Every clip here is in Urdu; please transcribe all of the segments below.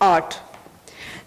8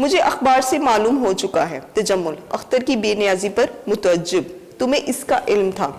مجھے اخبار سے معلوم ہو چکا ہے. تجمل اختر کی بے نیازی پر متعجب, تمہیں اس کا علم تھا.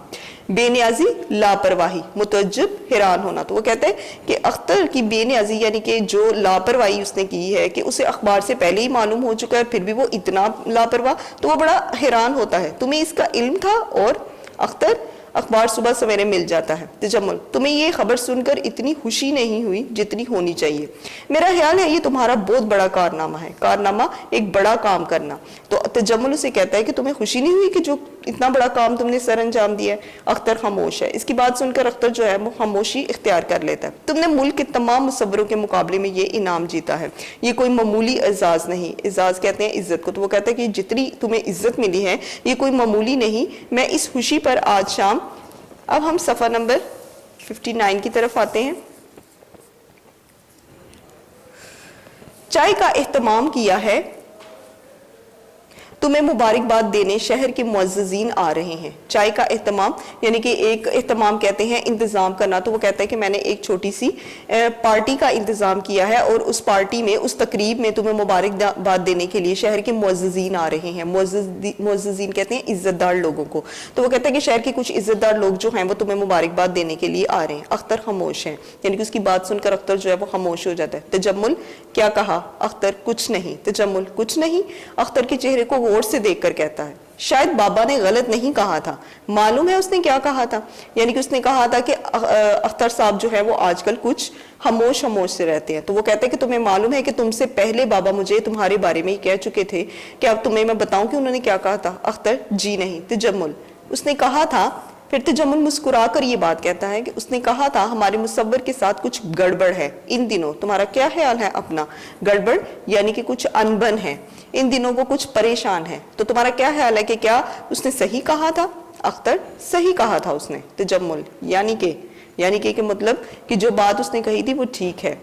بے نیازی لاپرواہی, متعجب حیران ہونا. تو وہ کہتے ہیں کہ اختر کی بے نیازی یعنی کہ جو لاپرواہی اس نے کی ہے کہ اسے اخبار سے پہلے ہی معلوم ہو چکا ہے, پھر بھی وہ اتنا لاپرواہ, تو وہ بڑا حیران ہوتا ہے. تمہیں اس کا علم تھا اور اختر اخبار صبح سویرے مل جاتا ہے. تجمل تمہیں یہ خبر سن کر اتنی خوشی نہیں ہوئی جتنی ہونی چاہیے. میرا خیال ہے یہ تمہارا بہت بڑا کارنامہ ہے. کارنامہ ایک بڑا کام کرنا. تو تجمل اسے کہتا ہے کہ تمہیں خوشی نہیں ہوئی کہ جو اتنا بڑا کام تم نے سر انجام دیا ہے. اختر خاموش ہے. اس کی بات سن کر اختر جو ہے وہ خاموشی اختیار کر لیتا ہے. تم نے ملک کے تمام مصوروں کے مقابلے میں یہ انعام جیتا ہے. یہ کوئی معمولی اعزاز نہیں. اعزاز کہتے ہیں عزت کو. تو وہ کہتا ہے کہ جتنی تمہیں عزت ملی ہے یہ کوئی معمولی نہیں. میں اس خوشی پر آج شام. اب ہم صفحہ نمبر 59 کی طرف آتے ہیں. چائے کا اہتمام کیا ہے. تمہیں مبارکباد دینے شہر کے معززین آ رہے ہیں. چائے کا اہتمام یعنی کہ ایک اہتمام کہتے ہیں انتظام کرنا. تو وہ کہتا ہے کہ میں نے ایک چھوٹی سی پارٹی کا انتظام کیا ہے اور اس پارٹی میں اس تقریب میں تمہیں مبارکباد دینے کے لیے شہر کے معززین آ رہے ہیں. معززین کہتے ہیں عزت دار لوگوں کو. تو وہ کہتا ہے کہ شہر کے کچھ عزت دار لوگ جو ہیں وہ تمہیں مبارکباد دینے کے لیے آ رہے ہیں. اختر خاموش ہے یعنی کہ اس کی بات سن کر اختر جو ہے وہ خاموش ہو جاتا ہے. تجمل کیا کہا. اختر کچھ نہیں. تجمل کچھ نہیں. اختر کے چہرے کو غور سے دیکھ کر کہتا ہے شاید بابا نے غلط نہیں کہا تھا. معلوم ہے اس نے کیا کہا تھا. یعنی کہ اس نے کہا تھا کہ اختر صاحب جو ہے وہ آج کل کچھ خاموش سے رہتے ہیں. تو وہ کہتے ہیں کہ تمہیں معلوم ہے کہ تم سے پہلے بابا مجھے تمہارے بارے میں ہی کہہ چکے تھے کہ اب تمہیں میں بتاؤں کہ انہوں نے کیا کہا تھا. اختر جی نہیں. تجمل اس نے کہا تھا. پھر تجمل مسکرا کر یہ بات کہتا ہے کہ اس نے کہا تھا ہمارے مصور کے ساتھ کچھ گڑبڑ ہے ان دنوں. تمہارا کیا خیال ہے اپنا. گڑبڑ یعنی کہ کچھ انبن ہے. ان دنوں وہ کچھ پریشان ہے. تو تمہارا کیا خیال ہے کہ کیا اس نے صحیح کہا تھا. اختر صحیح کہا تھا اس نے. تجمل یعنی کہ مطلب کہ جو بات اس نے کہی تھی وہ ٹھیک ہے.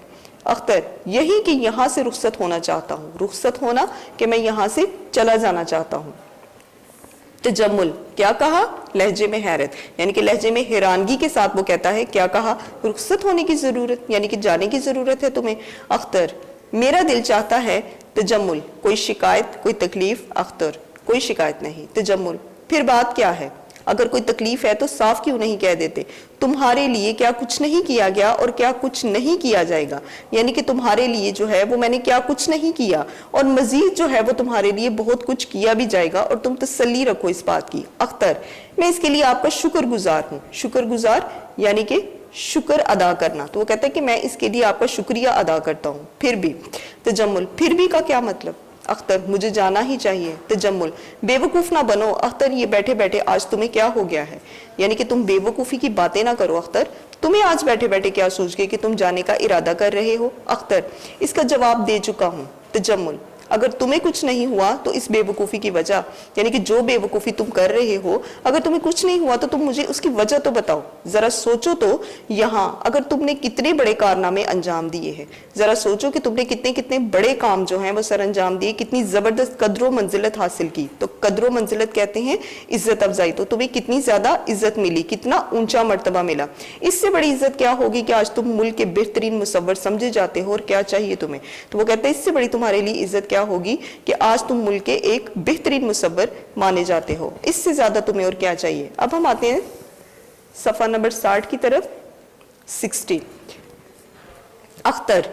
اختر یہی کہ یہاں سے رخصت ہونا چاہتا ہوں. رخصت ہونا کہ میں یہاں سے چلا جانا چاہتا ہوں. تجمل کیا کہا. لہجے میں حیرت یعنی کہ لہجے میں حیرانگی کے ساتھ وہ کہتا ہے کیا کہا. رخصت ہونے کی ضرورت یعنی کہ جانے کی ضرورت ہے تمہیں. اختر میرا دل چاہتا ہے. تجمل کوئی شکایت کوئی تکلیف. اختر کوئی شکایت نہیں. تجمل پھر بات کیا ہے. اگر کوئی تکلیف ہے تو صاف کیوں نہیں کہہ دیتے. تمہارے لیے کیا کچھ نہیں کیا گیا اور کیا کچھ نہیں کیا جائے گا. یعنی کہ تمہارے لیے جو ہے وہ میں نے کیا کچھ نہیں کیا اور مزید جو ہے وہ تمہارے لیے بہت کچھ کیا بھی جائے گا اور تم تسلی رکھو اس بات کی. اختر میں اس کے لیے آپ کا شکر گزار ہوں. شکر گزار یعنی کہ شکر ادا کرنا. تو وہ کہتا ہے کہ میں اس کے لیے آپ کا شکریہ ادا کرتا ہوں. پھر بھی. تجمل پھر بھی کا کیا مطلب. اختر مجھے جانا ہی چاہیے. تجمل بے وقوف نہ بنو. اختر یہ بیٹھے بیٹھے آج تمہیں کیا ہو گیا ہے. یعنی کہ تم بے وقوفی کی باتیں نہ کرو. اختر تمہیں آج بیٹھے بیٹھے کیا سوچ گئے کہ تم جانے کا ارادہ کر رہے ہو. اختر اس کا جواب دے چکا ہوں. تجمل اگر تمہیں کچھ نہیں ہوا تو اس بے وقوفی کی وجہ یعنی کہ جو بے وقوفی تم کر رہے ہو اگر تمہیں کچھ نہیں ہوا تو تم مجھے اس کی وجہ تو بتاؤ. ذرا سوچو تو یہاں اگر تم نے کتنے بڑے کارنامے انجام دیے ہیں. ذرا سوچو کہ تم نے کتنے بڑے کام جو ہیں وہ سر انجام دیے. کتنی زبردست قدر و منزلت حاصل کی. تو قدر و منزلت کہتے ہیں عزت افزائی. تو تمہیں کتنی زیادہ عزت ملی. کتنا اونچا مرتبہ ملا. اس سے بڑی عزت کیا ہوگی کہ آج تم ملک کے بہترین مصور سمجھے جاتے ہو. اور کیا چاہیے تمہیں. تو وہ کہتے ہیں اس سے بڑی تمہارے لیے عزت کیا ہوگی کہ آج تم ملک کے ایک بہترین مصور مانے جاتے ہو. اس سے زیادہ تمہیں اور کیا چاہیے. اب ہم آتے ہیں صفحہ نمبر 60 کی طرف. 60. اختر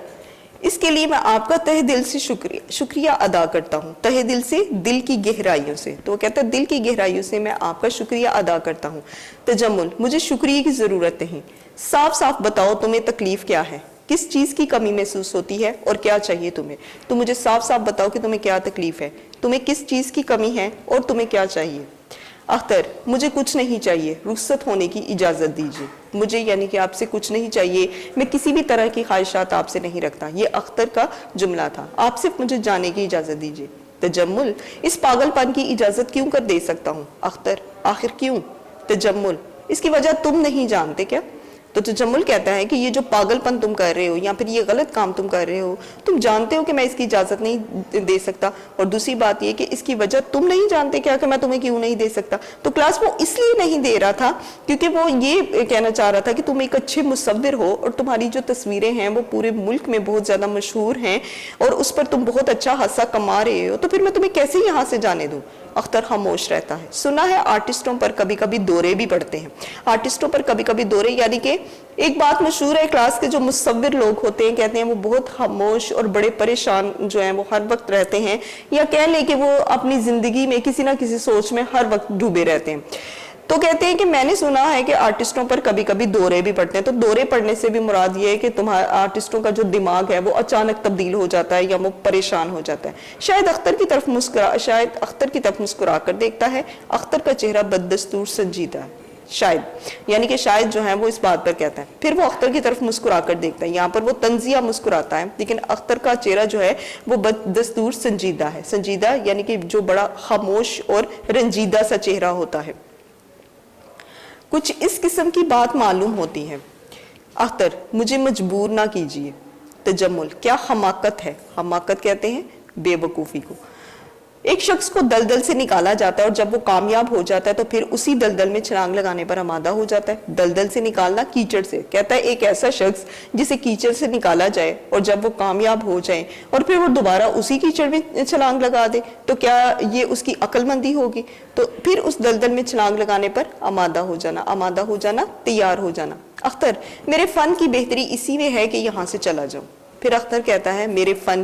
اس کے لیے میں آپ کا تہ دل سے شکریہ ادا کرتا ہوں. تہ دل سے دل کی گہرائیوں سے. تو وہ کہتا ہے دل کی گہرائیوں سے میں آپ کا شکریہ ادا کرتا ہوں. تجمل مجھے شکریہ کی ضرورت نہیں. صاف صاف بتاؤ تمہیں تکلیف کیا ہے. کس چیز کی کمی محسوس ہوتی ہے اور کیا چاہیے تمہیں. تو مجھے صاف صاف بتاؤ کہ تمہیں کیا تکلیف ہے. تمہیں کس چیز کی کمی ہے اور تمہیں کیا چاہیے. اختر مجھے کچھ نہیں چاہیے. رخصت ہونے کی اجازت دیجیے. مجھے یعنی کہ آپ سے کچھ نہیں چاہیے. میں کسی بھی طرح کی خواہشات آپ سے نہیں رکھتا. یہ اختر کا جملہ تھا. آپ صرف مجھے جانے کی اجازت دیجیے. تجمل اس پاگل پن کی اجازت کیوں کر دے سکتا ہوں. اختر آخر کیوں. تجمل اس کی وجہ تم نہیں جانتے کیا. تو تجمل کہتا ہے کہ یہ جو پاگل پن تم کر رہے ہو یا پھر یہ غلط کام تم کر رہے ہو، تم جانتے ہو کہ میں اس کی اجازت نہیں دے سکتا، اور دوسری بات یہ کہ اس کی وجہ تم نہیں جانتے کیا کہ میں تمہیں کیوں نہیں دے سکتا۔ تو کلاس وہ اس لیے نہیں دے رہا تھا کیونکہ وہ یہ کہنا چاہ رہا تھا کہ تم ایک اچھے مصور ہو اور تمہاری جو تصویریں ہیں وہ پورے ملک میں بہت زیادہ مشہور ہیں اور اس پر تم بہت اچھا حصہ کما رہے ہو، تو پھر میں تمہیں کیسے یہاں سے جانے دوں۔ اختر خاموش رہتا ہے۔ سنا ہے آرٹسٹوں پر کبھی کبھی دورے بھی پڑتے ہیں، آرٹسٹوں پر کبھی کبھی دورے، یعنی کہ ایک بات مشہور ہے کلاس کے جو مصور لوگ ہوتے ہیں کہتے ہیں وہ بہت خاموش اور بڑے پریشان جو ہیں وہ ہر وقت رہتے ہیں، یا کہہ لیں کہ وہ اپنی زندگی میں کسی نہ کسی سوچ میں ہر وقت ڈوبے رہتے ہیں۔ تو کہتے ہیں کہ میں نے سنا ہے کہ آرٹسٹوں پر کبھی کبھی دورے بھی پڑتے ہیں۔ تو دورے پڑنے سے بھی مراد یہ ہے کہ تمہارے آرٹسٹوں کا جو دماغ ہے وہ اچانک تبدیل ہو جاتا ہے یا وہ پریشان ہو جاتا ہے۔ شاید اختر کی طرف مسکرا کر دیکھتا ہے۔ اختر کا چہرہ بددستور سنجیدہ ہے۔ شاید یعنی کہ شاید جو ہے وہ اس بات پر کہتا ہے، پھر وہ اختر کی طرف مسکرا کر دیکھتا ہے۔ یہاں پر وہ تنزیہ مسکراتا ہے، لیکن اختر کا چہرہ جو ہے وہ بددستور سنجیدہ ہے۔ سنجیدہ یعنی کہ جو بڑا خاموش اور رنجیدہ سا چہرہ ہوتا ہے۔ کچھ اس قسم کی بات معلوم ہوتی ہے۔ اختر مجھے مجبور نہ کیجیے۔ تجمل کیا حماقت ہے۔ حماقت کہتے ہیں بے وقوفی کو۔ ایک شخص کو دلدل سے نکالا جاتا ہے اور جب وہ کامیاب ہو جاتا ہے تو پھر اسی دلدل میں چھلانگ لگانے پر آمادہ ہو جاتا ہے۔ دلدل سے نکالنا کیچڑ سے، کہتا ہے ایک ایسا شخص جسے کیچڑ سے نکالا جائے اور جب وہ کامیاب ہو جائے اور پھر وہ دوبارہ اسی کیچڑ میں چھلانگ لگا دے تو کیا یہ اس کی عقل مندی ہوگی؟ تو پھر اس دلدل میں چھلانگ لگانے پر آمادہ ہو جانا، تیار ہو جانا۔ اختر میرے فن کی بہتری اسی میں ہے کہ یہاں سے چلا جاؤں۔ پھر اختر کہتا ہے میرے فن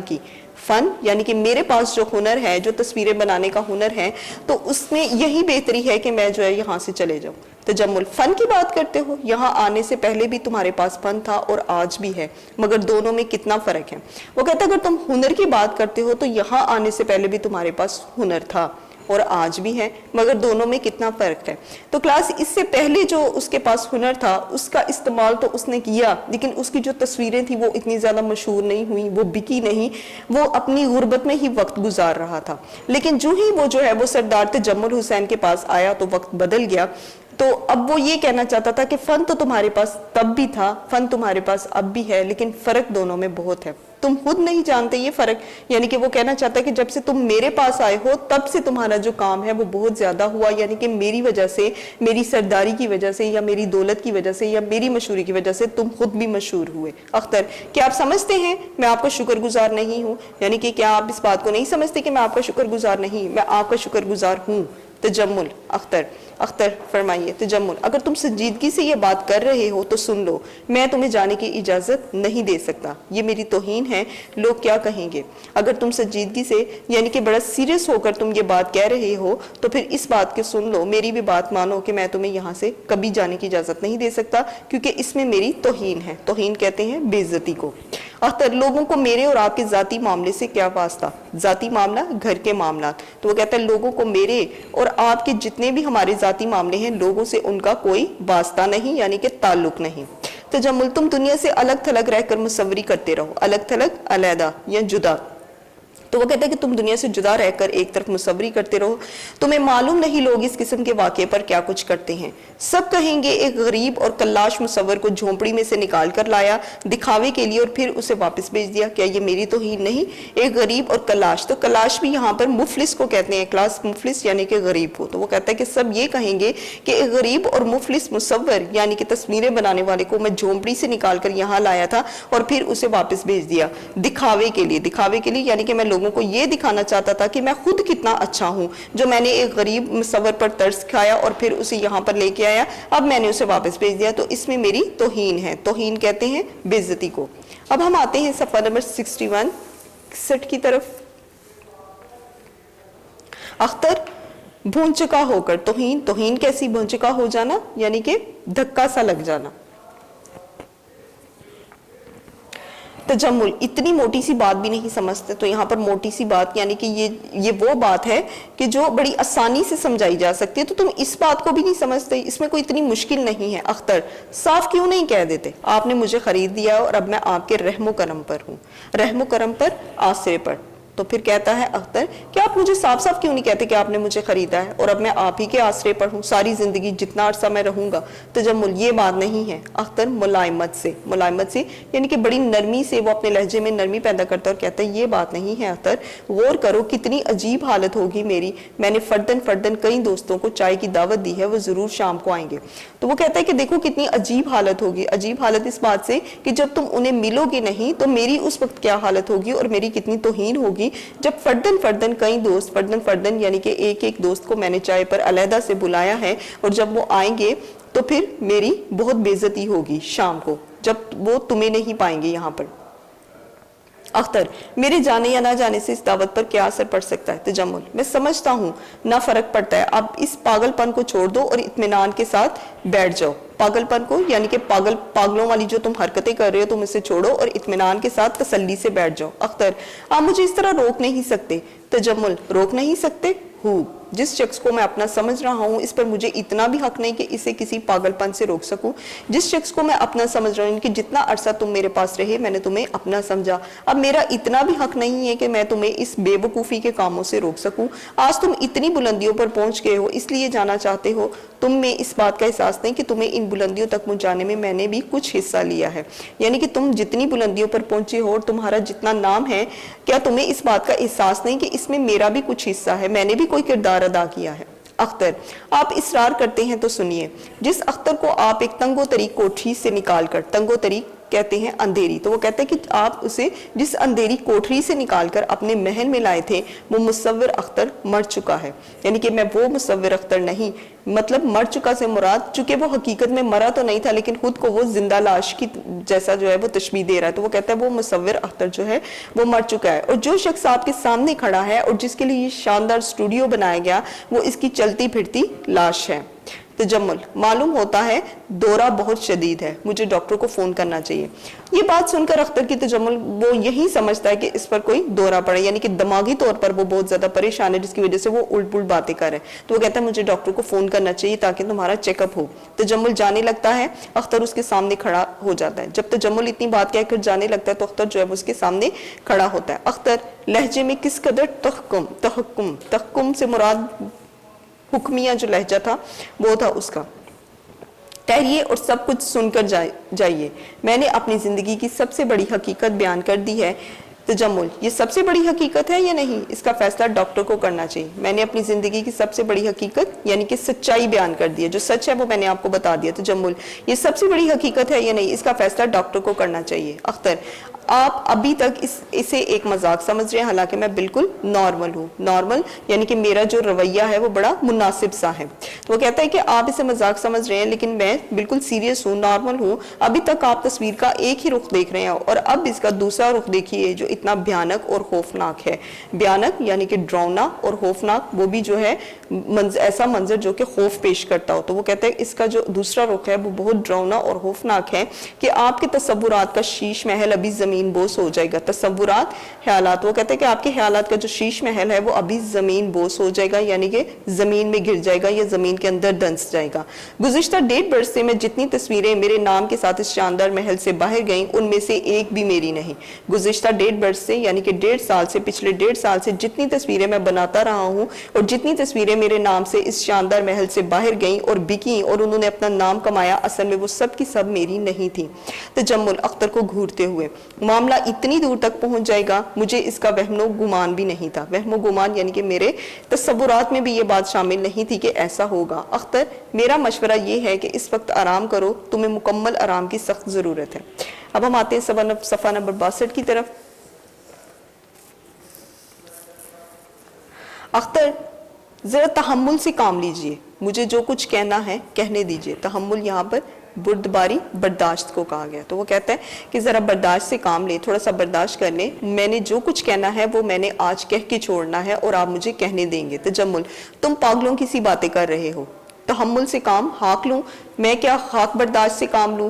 یعنی کہ میرے پاس جو ہنر ہے، جو تصویریں بنانے کا ہنر ہے، تو اس میں یہی بہتری ہے کہ میں جو ہے یہاں سے چلے جاؤں۔ تجمل فن کی بات کرتے ہو، یہاں آنے سے پہلے بھی تمہارے پاس فن تھا اور آج بھی ہے، مگر دونوں میں کتنا فرق ہے۔ وہ کہتا ہے اگر تم ہنر کی بات کرتے ہو تو یہاں آنے سے پہلے بھی تمہارے پاس ہنر تھا اور آج بھی ہے، مگر دونوں میں کتنا فرق ہے۔ تو کلاس اس سے پہلے جو اس کے پاس ہنر تھا اس کا استعمال تو اس نے کیا، لیکن اس کی جو تصویریں تھیں وہ اتنی زیادہ مشہور نہیں ہوئیں، وہ بکی نہیں، وہ اپنی غربت میں ہی وقت گزار رہا تھا۔ لیکن جو ہی وہ جو ہے وہ سردار تجمل حسین کے پاس آیا تو وقت بدل گیا۔ تو اب وہ یہ کہنا چاہتا تھا کہ فن تو تمہارے پاس تب بھی تھا، فن تمہارے پاس اب بھی ہے، لیکن فرق دونوں میں بہت ہے، تم خود نہیں جانتے یہ فرق۔ یعنی کہ وہ کہنا چاہتا ہے کہ جب سے تم میرے پاس آئے ہو تب سے تمہارا جو کام ہے وہ بہت زیادہ ہوا، یعنی کہ میری وجہ سے، میری سرداری کی وجہ سے یا میری دولت کی وجہ سے یا میری مشہوری کی وجہ سے تم خود بھی مشہور ہوئے۔ اختر کیا آپ سمجھتے ہیں میں آپ کا شکر گزار نہیں ہوں؟ یعنی کہ کیا آپ اس بات کو نہیں سمجھتے کہ میں آپ کا شکر گزار نہیں، میں آپ کا شکر گزار ہوں۔ تجمل اختر فرمائیے۔ تجمل اگر تم سنجیدگی سے یہ بات کر رہے ہو تو سن لو، میں تمہیں جانے کی اجازت نہیں دے سکتا، یہ میری توہین ہے، لوگ کیا کہیں گے۔ اگر تم سنجیدگی سے یعنی کہ بڑا سیریس ہو کر تم یہ بات کہہ رہے ہو تو پھر اس بات کے سن لو، میری بھی بات مانو کہ میں تمہیں یہاں سے کبھی جانے کی اجازت نہیں دے سکتا کیونکہ اس میں میری توہین ہے۔ توہین کہتے ہیں بے عزتی کو۔ اختر لوگوں کو میرے اور آپ کے ذاتی معاملے سے کیا واسطہ؟ ذاتی معاملہ گھر کے معاملات۔ تو وہ کہتا ہے لوگوں کو میرے اور آپ کے جتنے بھی ہمارے ذاتی معاملے ہیں لوگوں سے ان کا کوئی واسطہ نہیں، یعنی کہ تعلق نہیں۔ تجمل تم دنیا سے الگ تھلگ رہ کر مصوری کرتے رہو۔ الگ تھلگ علیحدہ یا جدا۔ تو وہ کہتا ہے کہ تم دنیا سے جدا رہ کر ایک طرف مصوری کرتے رہو، تمہیں معلوم نہیں لوگ اس قسم کے واقعے پر کیا کچھ کرتے ہیں۔ سب کہیں گے ایک غریب اور کلاش مصور کو جھونپڑی میں سے نکال کر لایا دکھاوے کے لیے اور پھر اسے واپس بھیج دیا، کیا یہ میری توہین نہیں؟ ایک غریب اور کلاش، تو کلاش بھی یہاں پر مفلس کو کہتے ہیں، کلاس مفلس یعنی کہ غریب کو۔ تو وہ کہتا ہے کہ سب یہ کہیں گے کہ ایک غریب اور مفلس مصور یعنی کہ تصویریں بنانے والے کو میں جھونپڑی سے نکال کر یہاں لایا تھا اور پھر اسے واپس بھیج دیا دکھاوے کے لیے۔ دکھاوے کے لیے یعنی کہ میں لوگوں کو یہ دکھانا چاہتا تھا کہ میں خود کتنا اچھا ہوں، جو میں نے ایک غریب مصور پر ترس کھایا اور پھر اسے یہاں پر لے کے آیا، اب میں نے اسے واپس بھیج دیا، تو اس میں میری توہین ہے۔ توہین کہتے ہیں بے عزتی کو۔ اب ہم آتے ہیں صفحہ نمبر 61 کی طرف۔ اختر بھونچکا ہو کر، توہین کیسی؟ بھونچکا ہو جانا یعنی کہ دھکا سا لگ جانا۔ تجمل اتنی موٹی سی بات بھی نہیں سمجھتے، تو یہاں پر موٹی سی بات یعنی کہ یہ وہ بات ہے کہ جو بڑی آسانی سے سمجھائی جا سکتی ہے، تو تم اس بات کو بھی نہیں سمجھتے، اس میں کوئی اتنی مشکل نہیں ہے۔ اختر صاف کیوں نہیں کہہ دیتے؟ آپ نے مجھے خرید دیا اور اب میں آپ کے رحم و کرم پر ہوں، رحم و کرم پر، آسرے پر۔ تو پھر کہتا ہے اختر کہ آپ مجھے صاف صاف کیوں نہیں کہتے کہ آپ نے مجھے خریدا ہے اور اب میں آپ ہی کے آسرے پر ہوں ساری زندگی جتنا عرصہ میں رہوں گا؟ تجمل یہ بات نہیں ہے۔ اختر ملائمت سے یعنی کہ بڑی نرمی سے وہ اپنے لہجے میں نرمی پیدا کرتا ہے اور کہتا ہے یہ بات نہیں ہے اختر، غور کرو کتنی عجیب حالت ہوگی میری، میں نے فردن کئی دوستوں کو چائے کی دعوت دی ہے، وہ ضرور شام کو آئیں گے۔ تو وہ کہتا ہے کہ دیکھو کتنی عجیب حالت ہوگی، عجیب حالت اس بات سے کہ جب تم انہیں ملو گے نہیں تو میری اس وقت کیا حالت ہوگی اور میری کتنی توہین ہوگی جب فردن کئی دوست فردن یعنی کہ ایک ایک دوست کو میں نے چائے پر علیحدہ سے بلایا ہے اور جب وہ آئیں گے تو پھر میری بہت بے عزتی ہوگی شام کو جب وہ تمہیں نہیں پائیں گے یہاں پر۔ اختر میرے جانے یا نہ جانے سے اس دعوت پر کیا اثر پڑ سکتا ہے؟ تجمل میں سمجھتا ہوں نہ فرق پڑتا ہے، اب اس پاگل پن کو چھوڑ دو اور اطمینان کے ساتھ بیٹھ جاؤ۔ پاگل پن کو یعنی کہ پاگلوں والی جو تم حرکتیں کر رہے ہو تم اسے چھوڑو اور اطمینان کے ساتھ تسلی سے بیٹھ جاؤ۔ اختر آپ مجھے اس طرح روک نہیں سکتے۔ تجمل روک نہیں سکتے ہوں، جس شخص کو میں اپنا سمجھ رہا ہوں اس پر مجھے اتنا بھی حق نہیں کہ اسے کسی پاگل پن سے روک سکوں۔ جس شخص کو میں اپنا سمجھ رہا ہوں کہ جتنا عرصہ تم میرے پاس رہے میں نے تمہیں اپنا سمجھا، اب میرا اتنا بھی حق نہیں ہے کہ میں تمہیں اس بے وقوفی کے کاموں سے روک سکوں۔ آج تم اتنی بلندیوں پر پہنچ گئے ہو اس لیے جانا چاہتے ہو، تم میں اس بات کا احساس نہیں کہ تمہیں ان بلندیوں تک پہنچانے میں میں نے بھی کچھ حصہ لیا ہے، یعنی کہ تم جتنی بلندیوں پر پہنچے ہو اور تمہارا جتنا نام ہے، کیا تمہیں اس بات کا احساس نہیں کہ اس میں میرا بھی کچھ حصہ ہے، میں نے بھی کوئی کردار ادا کیا ہے؟ اختر آپ اصرار کرتے ہیں تو سنیے، جس اختر کو آپ ایک تنگو طریق کوٹھی سے نکال کر، تنگو طریق کہتے ہیں اندھیری، تو وہ کہتے ہیں کہ آپ اسے جس اندھیری کوٹری سے نکال کر اپنے محل میں لائے تھے وہ مصور اختر مر چکا ہے، یعنی کہ میں وہ مصور اختر نہیں، مطلب مر چکا سے مراد چونکہ وہ حقیقت میں مرا تو نہیں تھا لیکن خود کو وہ زندہ لاش کی جیسا جو ہے وہ تشبیہ دے رہا ہے، تو وہ کہتا ہے وہ مصور اختر جو ہے وہ مر چکا ہے، اور جو شخص آپ کے سامنے کھڑا ہے اور جس کے لیے یہ شاندار اسٹوڈیو بنایا گیا وہ اس کی چلتی پھرتی لاش ہے۔ تجمل معلوم ہوتا ہے دورہ بہت شدید ہے، مجھے ڈاکٹر کو فون کرنا چاہیے۔ یہ بات سن کر اختر کی تجمل وہ یہی سمجھتا ہے کہ اس پر کوئی دورہ پڑے، یعنی کہ دماغی طور پر وہ بہت زیادہ پریشان ہے جس کی وجہ سے وہ الٹ پلٹ باتیں کر رہے ہیں، تو وہ کہتا ہے مجھے ڈاکٹر کو فون کرنا چاہیے تاکہ تمہارا چیک اپ ہو۔ تجمل جانے لگتا ہے، اختر اس کے سامنے کھڑا ہو جاتا ہے۔ جب تجمل اتنی بات کہہ کر جانے لگتا ہے تو اختر جو ہے اس کے سامنے کھڑا ہوتا ہے۔ اختر لہجے میں کس قدر تحکم سے مراد حکمیہ جو لہجہ تھا وہ تھا اس کا۔ ٹھہریے اور سب کچھ سن کر جائیے، میں نے اپنی زندگی کی سب سے بڑی حقیقت بیان کر دی ہے۔ تجمل یہ سب سے بڑی حقیقت ہے یا نہیں، اس کا فیصلہ ڈاکٹر کو کرنا چاہیے۔ میں نے اپنی زندگی کی سب سے بڑی حقیقت یعنی کہ سچائی بیان کر دی ہے، جو سچ ہے وہ میں نے آپ کو بتا دیا۔ تجمل یہ سب سے بڑی حقیقت ہے یا نہیں، اس کا فیصلہ ڈاکٹر کو کرنا چاہیے۔ اختر آپ ابھی تک اسے ایک مذاق سمجھ رہے ہیں، حالانکہ میں بالکل نارمل ہوں۔ نارمل یعنی کہ میرا جو رویہ ہے وہ بڑا مناسب سا ہے، تو وہ کہتا ہے کہ آپ اسے مذاق سمجھ رہے ہیں لیکن میں بالکل سیریس ہوں، نارمل ہوں۔ ابھی تک آپ تصویر کا ایک ہی رخ دیکھ رہے ہیں اور اب اس کا دوسرا رخ دیکھیے جو اتنا بھیانک اور خوفناک ہے۔ بھیانک یعنی کہ ڈراؤنا اور خوفناک وہ بھی جو ہے ایسا منظر جو کہ خوف پیش کرتا ہو، تو وہ کہتا ہے اس کا جو دوسرا رخ ہے وہ بہت ڈراؤنا اور خوفناک ہے کہ آپ کے تصورات کا شیش محل ابھی زمین بوس ہو جائے گا۔ تصورات خیالات، وہ کہتے ہیں کہ آپ کے خیالات کا جو شیش محل ہے وہ ابھی زمین بوس ہو جائے گا، یعنی کہ زمین میں گر جائے گا یا زمین کے اندر دنس جائے گا۔ گزشتہ 1.5 برس سے میں جتنی تصویریں میرے نام کے ساتھ اس شاندار محل سے باہر گئیں ان میں سے ایک بھی میری نہیں۔ گزشتہ 1.5 برس سے یعنی کہ 1.5 سال سے، پچھلے 1.5 سال سے جتنی تصویریں میں بناتا رہا ہوں اور جتنی تصویریں میرے نام سے اس شاندار محل سے باہر گئیں اور بکیں اور انہوں نے اپنا نام کمایا، اصل میں وہ سب کی سب میری نہیں تھی۔ تجمل اختر کو گھورتے ہوئے، معاملہ اتنی دور تک پہنچ جائے گا مجھے اس کا وہم و گمان بھی نہیں تھا۔ وہم و گمان یعنی کہ میرے تصورات میں بھی یہ بات شامل نہیں تھی کہ ایسا ہوگا۔ اختر میرا مشورہ یہ ہے کہ اس وقت آرام کرو، تمہیں مکمل آرام کی سخت ضرورت ہے۔ اب ہم آتے ہیں صفحہ نمبر 62 کی طرف۔ اختر ذرا تحمل سے کام لیجئے، مجھے جو کچھ کہنا ہے کہنے دیجئے۔ تحمل یہاں پر بردباری، برداشت کو کہا گیا، تو وہ کہتا ہے کہ ذرا برداشت سے کام لیں، تھوڑا سا برداشت کر لیں، میں نے جو کچھ کہنا ہے وہ میں نے آج کہہ کے چھوڑنا ہے اور آپ مجھے کہنے دیں گے۔ تجمل تم پاگلوں کی سی باتیں کر رہے ہو، تحمل سے کام ہاک لوں، میں کیا خاک برداشت سے کام لوں؟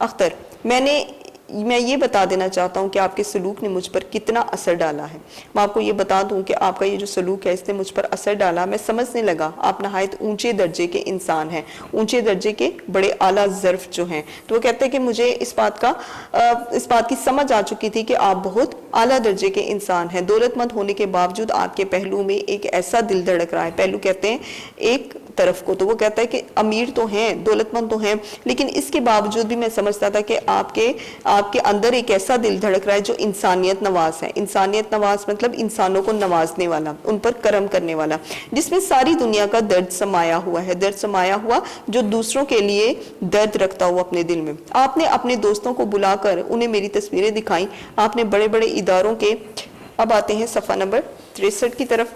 اختر میں یہ بتا دینا چاہتا ہوں کہ آپ کے سلوک نے مجھ پر کتنا اثر ڈالا ہے. میں آپ کو یہ بتا دوں کہ آپ کا یہ جو سلوک ہے اس نے مجھ پر اثر ڈالا. میں سمجھنے لگا آپ نہایت اونچے درجے کے انسان ہیں, اونچے درجے کے بڑے اعلیٰ ظرف جو ہیں. تو وہ کہتے ہیں کہ مجھے اس بات کی سمجھ آ چکی تھی کہ آپ بہت اعلیٰ درجے کے انسان ہیں. دولت مند ہونے کے باوجود آپ کے پہلو میں ایک ایسا دل دھڑک رہا ہے, پہلو کہتے ہیں ایک طرف کو, تو وہ کہتا ہے کہ امیر تو ہیں, دولت مند تو ہیں, لیکن اس کے باوجود بھی میں سمجھتا تھا کہ آپ کے اندر ایک ایسا دل دھڑک رہا ہے جو انسانیت نواز ہے. انسانیت نواز مطلب انسانوں کو نوازنے والا, ان پر کرم کرنے والا, جس میں ساری دنیا کا درد سمایا ہوا ہے, درد سمایا ہوا جو دوسروں کے لیے درد رکھتا ہوا اپنے دل میں. آپ نے اپنے دوستوں کو بلا کر انہیں میری تصویریں دکھائیں. آپ نے بڑے بڑے اداروں کے, اب آتے ہیں صفحہ نمبر 63 کی طرف,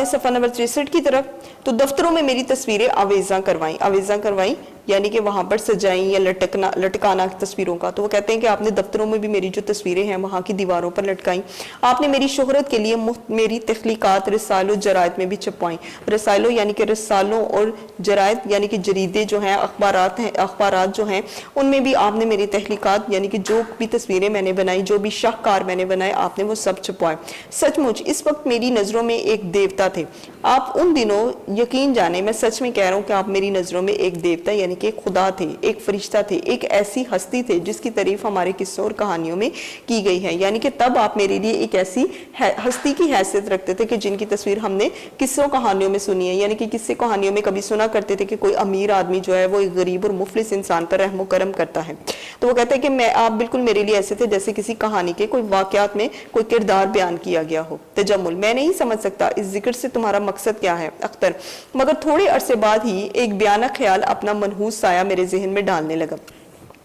صفحہ نمبر 63 کی طرف. تو دفتروں میں میری تصویریں آویزاں کروائیں یعنی کہ وہاں پر سجائیں یا لٹکانا تصویروں کا. تو وہ کہتے ہیں کہ آپ نے دفتروں میں بھی میری جو تصویریں ہیں وہاں کی دیواروں پر لٹکائیں. آپ نے میری شہرت کے لیے میری تخلیقات رسالوں جرائد میں بھی چھپوائیں. رسالوں یعنی کہ رسالوں اور جرائد یعنی کہ جریدے جو ہیں, اخبارات جو ہیں, ان میں بھی آپ نے میری تخلیقات یعنی کہ جو بھی تصویریں میں نے بنائی, جو بھی شاہکار میں نے بنائے, آپ نے وہ سب چھپوائے. سچ مچ اس وقت میری نظروں میں ایک دیوتا تھے. آپ ان دنوں یقین جانے, میں سچ میں کہہ رہا ہوں کہ آپ میری نظروں میں ایک دیوتا یعنی کہ ایک خدا تھے, ایک فرشتہ تھے, ایک ایسی ہستی تھے جس کی تعریف ہمارے قصوں اور کہانیوں میں کی گئی ہے. یعنی کہ تب آپ میرے لیے ایک ایسی ہستی کی حیثیت رکھتے تھے کہ جن کی تصویر ہم نے قصوں کہانیوں میں سنی ہے. یعنی کہ قصے کہانیوں میں کبھی سنا کرتے تھے کہ کوئی امیر آدمی جو ہے وہ ایک غریب اور مفلس انسان پر رحم و کرم کرتا ہے. تو وہ کہتے ہیں کہ آپ بالکل میرے لیے ایسے تھے جیسے کسی کہانی کے کوئی واقعات میں کوئی کردار بیان کیا گیا ہو. تجمل, میں نہیں سمجھ سکتا اس ذکر سے تمہارا مقصد کیا ہے. اختر, مگر تھوڑے عرصے بعد ہی ایک بیانہ خیال اپنا منحوس سایہ میرے ذہن میں ڈالنے لگا.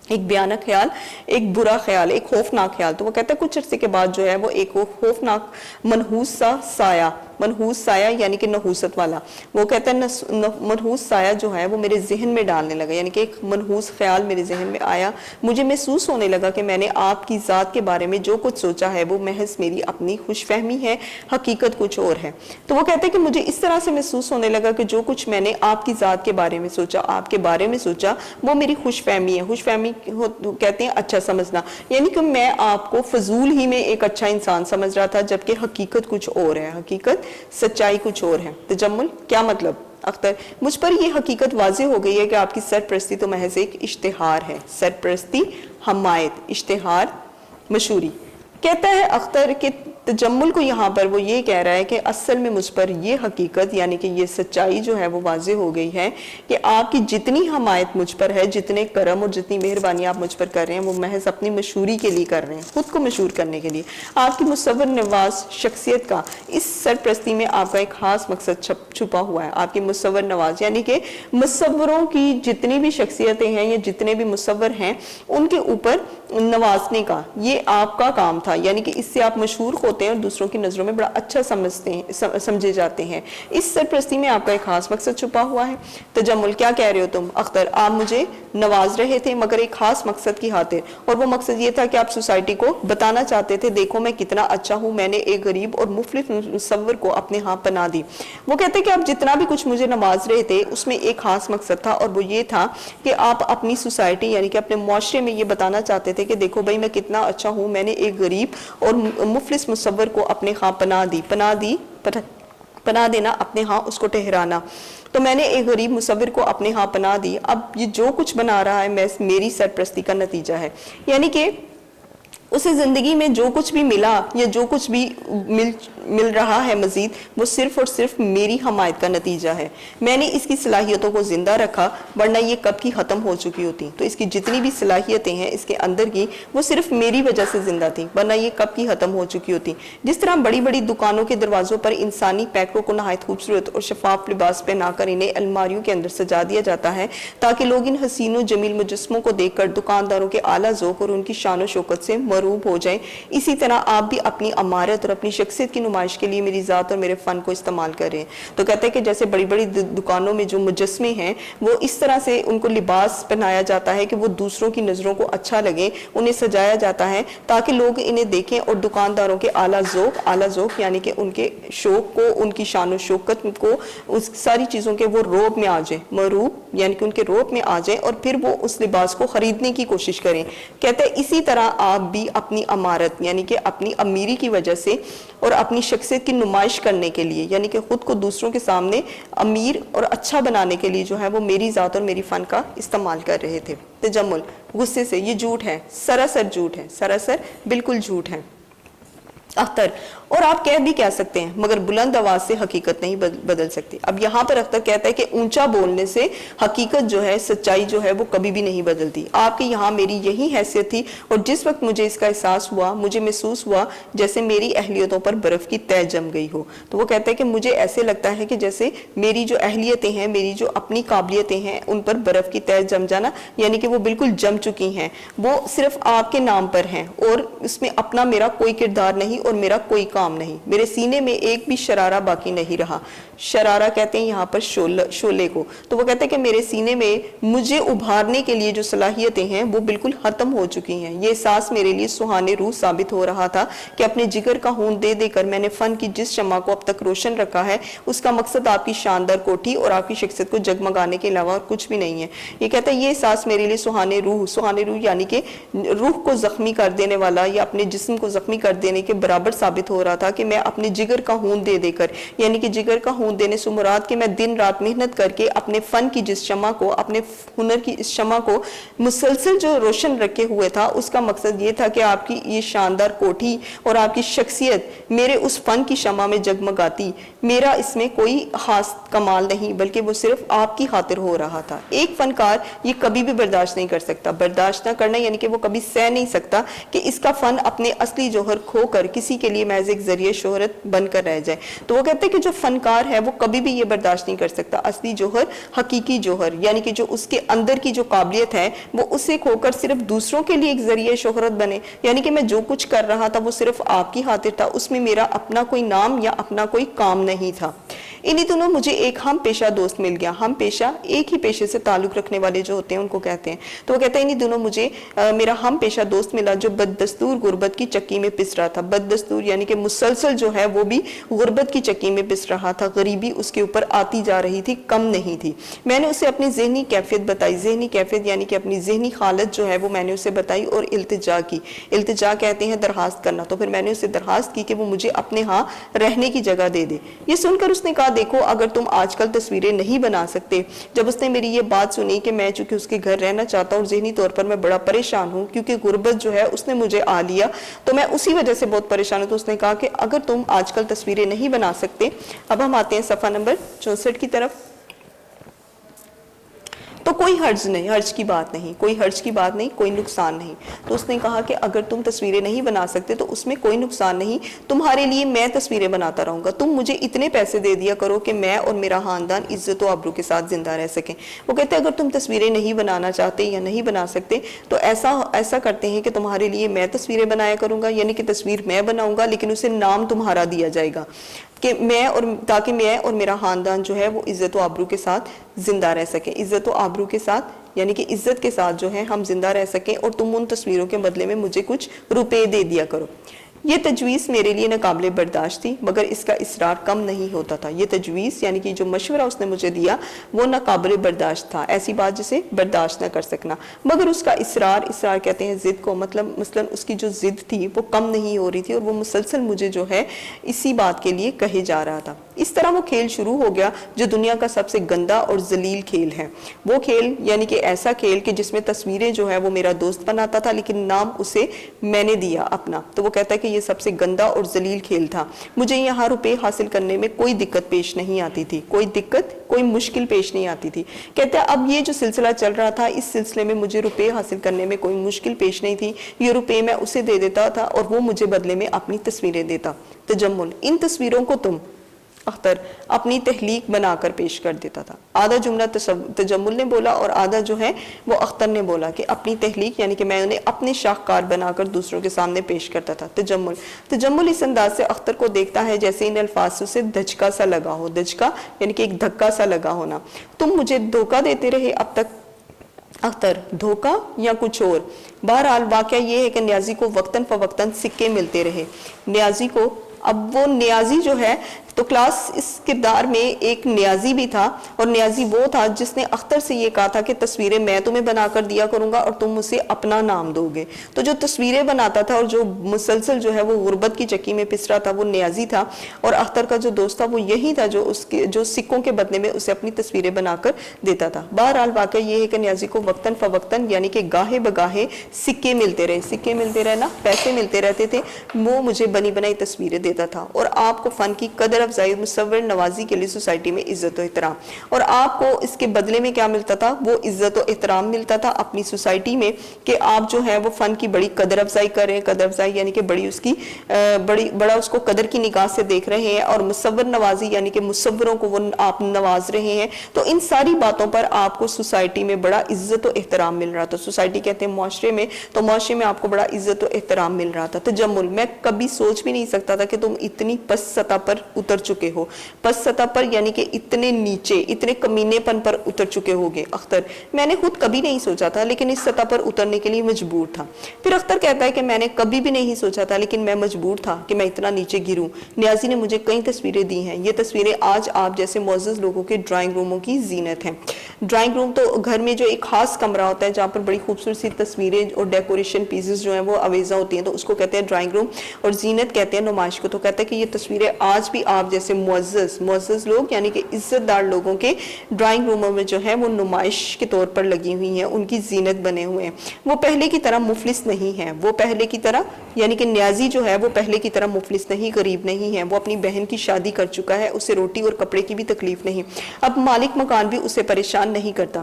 ایک بیانہ خیال, ایک برا خیال, ایک خوفناک خیال. تو وہ کہتا ہے کچھ عرصے کے بعد جو ہے وہ ایک خوفناک منحوس سایہ یعنی کہ نحوست والا, وہ کہتا ہے منحوس سایہ جو ہے وہ میرے ذہن میں ڈالنے لگا. یعنی کہ ایک منحوس خیال میرے ذہن میں آیا. مجھے محسوس ہونے لگا کہ میں نے آپ کی ذات کے بارے میں جو کچھ سوچا ہے وہ محض میری اپنی خوش فہمی ہے, حقیقت کچھ اور ہے. تو وہ کہتے ہیں کہ مجھے اس طرح سے محسوس ہونے لگا کہ جو کچھ میں نے آپ کی ذات کے بارے میں سوچا, آپ کے بارے میں سوچا, وہ میری خوش فہمی ہے. خوش فہمی کہتے ہیں اچھا سمجھنا, یعنی کہ میں آپ کو فضول ہی میں ایک اچھا انسان سمجھ رہا تھا جبکہ حقیقت کچھ اور ہے, حقیقت سچائی کچھ اور ہے. تجمل, کیا مطلب؟ اختر, مجھ پر یہ حقیقت واضح ہو گئی ہے کہ آپ کی سرپرستی تو محض ایک اشتہار ہے. سرپرستی, حمایت, اشتہار, مشہوری. کہتا ہے اختر کہ تجمل کو یہاں پر وہ یہ کہہ رہا ہے کہ اصل میں مجھ پر یہ حقیقت یعنی کہ یہ سچائی جو ہے وہ واضح ہو گئی ہے کہ آپ کی جتنی حمایت مجھ پر ہے, جتنے کرم اور جتنی مہربانی آپ مجھ پر کر رہے ہیں وہ محض اپنی مشہوری کے لیے کر رہے ہیں, خود کو مشہور کرنے کے لیے. آپ کی مصور نواز شخصیت کا اس سرپرستی میں آپ کا ایک خاص مقصد چھپا ہوا ہے. آپ کی مصور نواز یعنی کہ مصوروں کی جتنی بھی شخصیتیں ہیں یا جتنے بھی مصور ہیں ان کے اوپر نوازنے کا یہ آپ کا کام تھا. یعنی کہ اس سے آپ مشہور ہوتے ہیں اور دوسروں کی نظروں میں بڑا اچھا سمجھے جاتے ہیں. اس سرپرستی میں آپ کا ایک خاص مقصد چھپا ہوا ہے. تجمل, کیا کہہ رہے ہو تم؟ اختر, آپ مجھے نواز رہے تھے مگر ایک خاص مقصد کی خاطر, اور وہ مقصد یہ تھا کہ آپ سوسائٹی کو بتانا چاہتے تھے دیکھو میں کتنا اچھا ہوں, میں نے ایک غریب اور مفلس مصور کو اپنے ہاں پناہ دی. وہ کہتے ہیں کہ آپ جتنا بھی کچھ مجھے نواز رہے تھے اس میں ایک خاص مقصد تھا, اور وہ یہ تھا کہ آپ اپنی سوسائٹی یعنی کہ اپنے معاشرے میں یہ بتانا چاہتے تھے کہ دیکھو بھائی میں کتنا اچھا ہوں, میں نے ایک غریب اور مفلس مصور کو اپنے ہاں پناہ دینا, اپنے ہاں اس کو ٹھہرانا. تو میں نے ایک غریب مصور کو اپنے ہاں پناہ دی. اب یہ جو کچھ بنا رہا ہے میری سرپرستی کا نتیجہ ہے. یعنی کہ اسے زندگی میں جو کچھ بھی ملا یا جو کچھ بھی مل رہا ہے مزید وہ صرف اور صرف میری حمایت کا نتیجہ ہے. میں نے اس کی صلاحیتوں کو زندہ رکھا ورنہ یہ کب کی ختم ہو چکی ہوتی. تو اس کی جتنی بھی صلاحیتیں ہیں اس کے اندر کی وہ صرف میری وجہ سے زندہ تھی ورنہ یہ کب کی ختم ہو چکی ہوتی. جس طرح بڑی بڑی دکانوں کے دروازوں پر انسانی پیکروں کو نہایت خوبصورت اور شفاف لباس پہنا کر انہیں الماریوں کے اندر سجا دیا جاتا ہے تاکہ لوگ ان حسین و جمیل مجسموں کو دیکھ کر دکانداروں کے اعلیٰ ذوق اور ان کی شان و شوکت سے مروب ہو جائیں, اسی طرح آپ بھی اپنی امارت اور اپنی شخصیت کی نمائندگی نمائش کے لیے میری ذات اور میرے فن کو استعمال کر رہے ہیں. تو کہتے ہیں کہ جیسے بڑی بڑی دکانوں میں جو مجسمے ہیں وہ اس طرح سے ان کو لباس پہنایا جاتا ہے کہ وہ دوسروں کی نظروں کو اچھا لگے, انہیں سجایا جاتا ہے تاکہ لوگ انہیں دیکھیں, اور دکانداروں کے اعلیٰ ذوق یعنی کہ ان کے شوق کو, ان کی شان و شوکت کو, اس ساری چیزوں کے وہ روب میں آ جائیں, مروب یعنی کہ ان کے روب میں آ جائیں, اور پھر وہ اس لباس کو خریدنے کی کوشش کریں. کہتے ہیں اسی طرح آپ بھی اپنی امارت یعنی کہ اپنی امیری کی وجہ سے اور اپنی شخصیت کی نمائش کرنے کے لیے, یعنی کہ خود کو دوسروں کے سامنے امیر اور اچھا بنانے کے لیے جو ہے وہ میری ذات اور میری فن کا استعمال کر رہے تھے. تجمل, غصے سے, یہ جھوٹ ہے, سراسر جھوٹ ہے, سراسر بالکل جھوٹ ہے. اختر, اور آپ بھی کہہ سکتے ہیں مگر بلند آواز سے حقیقت نہیں بدل سکتی. اب یہاں پر اختر کہتا ہے کہ اونچا بولنے سے حقیقت جو ہے, سچائی جو ہے وہ کبھی بھی نہیں بدلتی. آپ کے یہاں میری یہی حیثیت تھی, اور جس وقت مجھے اس کا احساس ہوا مجھے محسوس ہوا جیسے میری اہلیتوں پر برف کی تہ جم گئی ہو. تو وہ کہتا ہے کہ مجھے ایسے لگتا ہے کہ جیسے میری جو اہلیتیں ہیں, میری جو اپنی قابلیتیں ہیں, ان پر برف کی تہ جم جانا, یعنی کہ وہ بالکل جم چکی ہیں, وہ صرف آپ کے نام پر ہیں, اور اس میں اپنا میرا کوئی کردار نہیں اور میرا کوئی کام نہیں. میرے سینے میں ایک بھی شرارہ باقی نہیں رہا. شرارہ کہتے ہیں یہاں پر شولے کو. تو وہ کہتے ہیں کہ میرے سینے میں مجھے ابھارنے کے لیے جو صلاحیتیں ہیں وہ بالکل ختم ہو چکی ہیں. یہ احساس میرے لیے سہانے روح ثابت ہو رہا تھا کہ اپنے جگر کا خون دے دے کر میں نے فن کی جس شمع کو اب تک روشن رکھا ہے, اس کا مقصد آپ کی شاندار کوٹھی اور آپ کی شخصیت کو جگمگانے کے علاوہ اور کچھ بھی نہیں ہے. یہ کہتا ہے یہ احساس میرے لیے سہانے روح یعنی کہ روح کو زخمی کر دینے والا یا اپنے جسم کو زخمی کر دینے کے برابر ثابت ہو رہا تھا کہ میں اپنے جگر کا خون دے دے کر, یعنی کہ جگر کا خون دینے سے مراد کہ میں دن رات محنت کر کے اپنے فن کی جس شمع کو, اپنے ہنر کی اس شمع کو مسلسل جو روشن رکھے ہوئے تھا, اس کا مقصد یہ تھا کہ آپ کی یہ شاندار کوٹھی اور آپ کی شخصیت میرے اس فن کی شمع میں جگمگاتی. میرا اس میں کوئی خاص کمال نہیں بلکہ وہ صرف آپ کی خاطر ہو رہا تھا. ایک فنکار یہ کبھی بھی برداشت نہیں کر سکتا. برداشت نہ کرنا یعنی کہ وہ کبھی سہ نہیں سکتا کہ اس کا فن اپنے اصلی جوہر کھو کر کسی کے لیے محض ایک ذریعہ شہرت بن کر رہ جائے. تو وہ کہتے ہیں کہ جو فنکار ہے وہ کبھی بھی یہ برداشت نہیں کر سکتا اصلی جوہر, حقیقی جوہر, یعنی کہ جو اس کے اندر کی جو قابلیت ہے وہ اسے کھو کر صرف دوسروں کے لیے ایک ذریعہ شہرت بنے. یعنی کہ میں جو کچھ کر رہا تھا وہ صرف آپ کی خاطر تھا, اس میں میرا اپنا کوئی نام یا اپنا کوئی کام نہیں تھا. انہی دنوں مجھے ایک ہم پیشہ دوست مل گیا. ہم پیشہ ایک ہی پیشے سے تعلق رکھنے والے جو ہوتے ہیں ان کو کہتے ہیں. تو وہ کہتے ہیں انہی دنوں مجھے میرا ہم پیشہ دوست ملا جو بددستور غربت کی چکی میں پس رہا تھا. بددستور یعنی کہ مسلسل جو ہے وہ بھی غربت کی چکی میں پس رہا تھا. غریبی اس کے اوپر آتی جا رہی تھی, کم نہیں تھی. میں نے اسے اپنی ذہنی کیفیت بتائی. ذہنی کیفیت یعنی کہ اپنی ذہنی حالت جو ہے وہ میں نے اسے بتائی اور التجا کی. التجا کہتے ہیں درخواست کرنا. تو پھر میں نے اسے درخواست کی کہ وہ مجھے اپنے ہاں رہنے کی جگہ دے دے. یہ سن کر اس نے کہا دیکھو اگر تم آج کل تصویریں نہیں بنا سکتے. جب اس نے میری یہ بات سنی کہ میں چونکہ اس کے گھر رہنا چاہتا ہوں اور ذہنی طور پر میں بڑا پریشان ہوں کیونکہ غربت جو ہے اس نے مجھے آ لیا, تو میں اسی وجہ سے بہت پریشان ہوں. تو اس نے کہا کہ اگر تم آج کل تصویریں نہیں بنا سکتے. اب ہم آتے ہیں صفحہ نمبر 64 کی طرف. تو کوئی حرج نہیں, حرج کی بات نہیں, کوئی حرج کی بات نہیں, کوئی نقصان نہیں. تو اس نے کہا کہ اگر تم تصویریں نہیں بنا سکتے تو اس میں کوئی نقصان نہیں, تمہارے لیے میں تصویریں بناتا رہوں گا. تم مجھے اتنے پیسے دے دیا کرو کہ میں اور میرا خاندان عزت و آبرو کے ساتھ زندہ رہ سکیں. وہ کہتے ہیں اگر تم تصویریں نہیں بنانا چاہتے یا نہیں بنا سکتے تو ایسا کرتے ہیں کہ تمہارے لیے میں تصویریں بنایا کروں گا, یعنی کہ تصویر میں بناؤں گا لیکن اسے نام تمہارا دیا جائے گا کہ تاکہ میں اور میرا خاندان جو ہے وہ عزت و آبرو کے ساتھ زندہ رہ سکیں. عزت و آبرو کے ساتھ یعنی کہ عزت کے ساتھ جو ہے ہم زندہ رہ سکیں, اور تم ان تصویروں کے بدلے میں مجھے کچھ روپے دے دیا کرو. یہ تجویز میرے لیے ناقابل برداشت تھی مگر اس کا اصرار کم نہیں ہوتا تھا. یہ تجویز یعنی کہ جو مشورہ اس نے مجھے دیا وہ ناقابل برداشت تھا, ایسی بات جسے برداشت نہ کر سکنا, مگر اس کا اصرار کہتے ہیں ضد کو, مطلب مثلا اس کی جو ضد تھی وہ کم نہیں ہو رہی تھی اور وہ مسلسل مجھے جو ہے اسی بات کے لیے کہے جا رہا تھا. اس طرح وہ کھیل شروع ہو گیا جو دنیا کا سب سے گندا اور ذلیل کھیل ہے. وہ کھیل یعنی کہ ایسا کھیل کہ جس میں تصویریں جو ہے وہ میرا دوست بناتا تھا لیکن نام اسے میں نے دیا اپنا. تو وہ کہتا ہے کہ یہ سب سے گندا اور ذلیل کھیل تھا. مجھے یہاں روپے حاصل کرنے میں کوئی دقت پیش نہیں آتی تھی, کوئی دقت کوئی مشکل پیش نہیں آتی تھی. کہتا ہے اب یہ جو سلسلہ چل رہا تھا اس سلسلے میں مجھے روپے حاصل کرنے میں کوئی مشکل پیش نہیں تھی. یہ روپے میں اسے دے دیتا تھا اور وہ مجھے بدلے میں اپنی تصویریں دیتا. تجمل, ان تصویروں کو تم اختر اپنی تخلیق بنا کر پیش کر دیتا تھا. آدھا جملہ تجمل نے بولا اور آدھا جو ہے وہ اختر نے بولا کہ اپنی تخلیق یعنی کہ میں انہیں اپنے شاہکار بنا کر دوسروں کے سامنے پیش کرتا تھا. تجمل اس انداز سے اختر کو دیکھتا ہے جیسے ان الفاظ سے دھچکا سا لگا ہو. دھچکا یعنی کہ ایک دھکا سا لگا ہونا. تم مجھے دھوکہ دیتے رہے اب تک. اختر دھوکہ یا کچھ اور. بہرحال واقعہ یہ ہے کہ نیازی کو وقتاً فوقتاً سکے ملتے رہے. نیازی کو اب وہ نیازی جو ہے تو کلاس اس کردار میں ایک نیازی بھی تھا اور نیازی وہ تھا جس نے اختر سے یہ کہا تھا کہ تصویریں میں تمہیں بنا کر دیا کروں گا اور تم اسے اپنا نام دو گے. تو جو تصویریں بناتا تھا اور جو مسلسل جو ہے وہ غربت کی چکی میں پس رہا تھا وہ نیازی تھا اور اختر کا جو دوست تھا وہ یہی تھا جو سکوں کے بدلے میں اسے اپنی تصویریں بنا کر دیتا تھا. بہرحال واقعہ یہ ہے کہ نیازی کو وقتاً فوقتاً یعنی کہ گاہے بگاہے سکے ملتے رہے نا پیسے ملتے رہتے تھے. وہ مجھے بنی بنائی تصویریں دیتا تھا اور آپ کو فن کی قدر افزائی مصور نوازی کے لیے سوسائٹی میں عزت و احترام. اور آپ کو اس کے بدلے میں کیا ملتا تھا؟ وہ عزت و احترام ملتا تھا اپنی سوسائٹی میں کہ آپ جو ہے وہ فن کی بڑی قدر افزائی کر رہے ہیں. قدر افزائی یعنی کہ بڑا اس کو قدر کی نگاہ سے دیکھ رہے ہیں اور مصور نوازی یعنی کہ مصوروں کو وہ آپ نواز رہے ہیں. تو ان ساری باتوں پر آپ کو سوسائٹی میں بڑا عزت و احترام مل رہا تھا. سوسائٹی کہتے ہیں معاشرے میں, تو معاشرے میں آپ کو بڑا عزت و احترام مل رہا تھا. تجمل میں کبھی سوچ بھی نہیں سکتا تھا کہ تم اتنی پس سطح پر اتر چکے ہو. پس سطح پر یعنی کہ اتنے نیچے اتنے کمینے پن پر اتر چکے ہوگے. اختر میں نے خود کبھی نہیں سوچا تھا لیکن اس سطح پر اترنے کے لیے مجبور تھا. پھر اختر کہتا ہے کہ میں نے کبھی بھی نہیں سوچا تھا لیکن میں مجبور تھا کہ میں اتنا نیچے گروں. نیازی نے مجھے کئی تصویریں دی ہیں. یہ تصویریں آج آپ جیسے معزز لوگوں کے ڈرائنگ روموں کی زینت ہیں. ڈرائنگ روم تو گھر میں جو ایک خاص کمرہ ہوتا ہے جہاں پر بڑی خوبصورت سی تصویریں اور ڈیکوریشن پیسز جو ہیں وہ آویزہ ہوتی ہیں, تو اس کو کہتے ہیں ڈرائنگ روم, اور زینت کہتے ہیں نمائش کو. تو کہتے ہیں کہ یہ تصویریں آج بھی آپ جیسے معزز لوگ یعنی کہ عزت دار لوگوں کے ڈرائنگ روموں میں جو ہے وہ نمائش کے طور پر لگی ہوئی ہیں, ان کی زینت بنے ہوئے ہیں. وہ پہلے کی طرح مفلس نہیں ہے. وہ پہلے کی طرح یعنی کہ نیازی جو ہے وہ پہلے کی طرح مفلس نہیں, غریب نہیں ہے. وہ اپنی بہن کی شادی کر چکا ہے, اسے روٹی اور کپڑے کی بھی تکلیف نہیں. اب مالک مکان بھی اسے پریشان نہیں کرتا,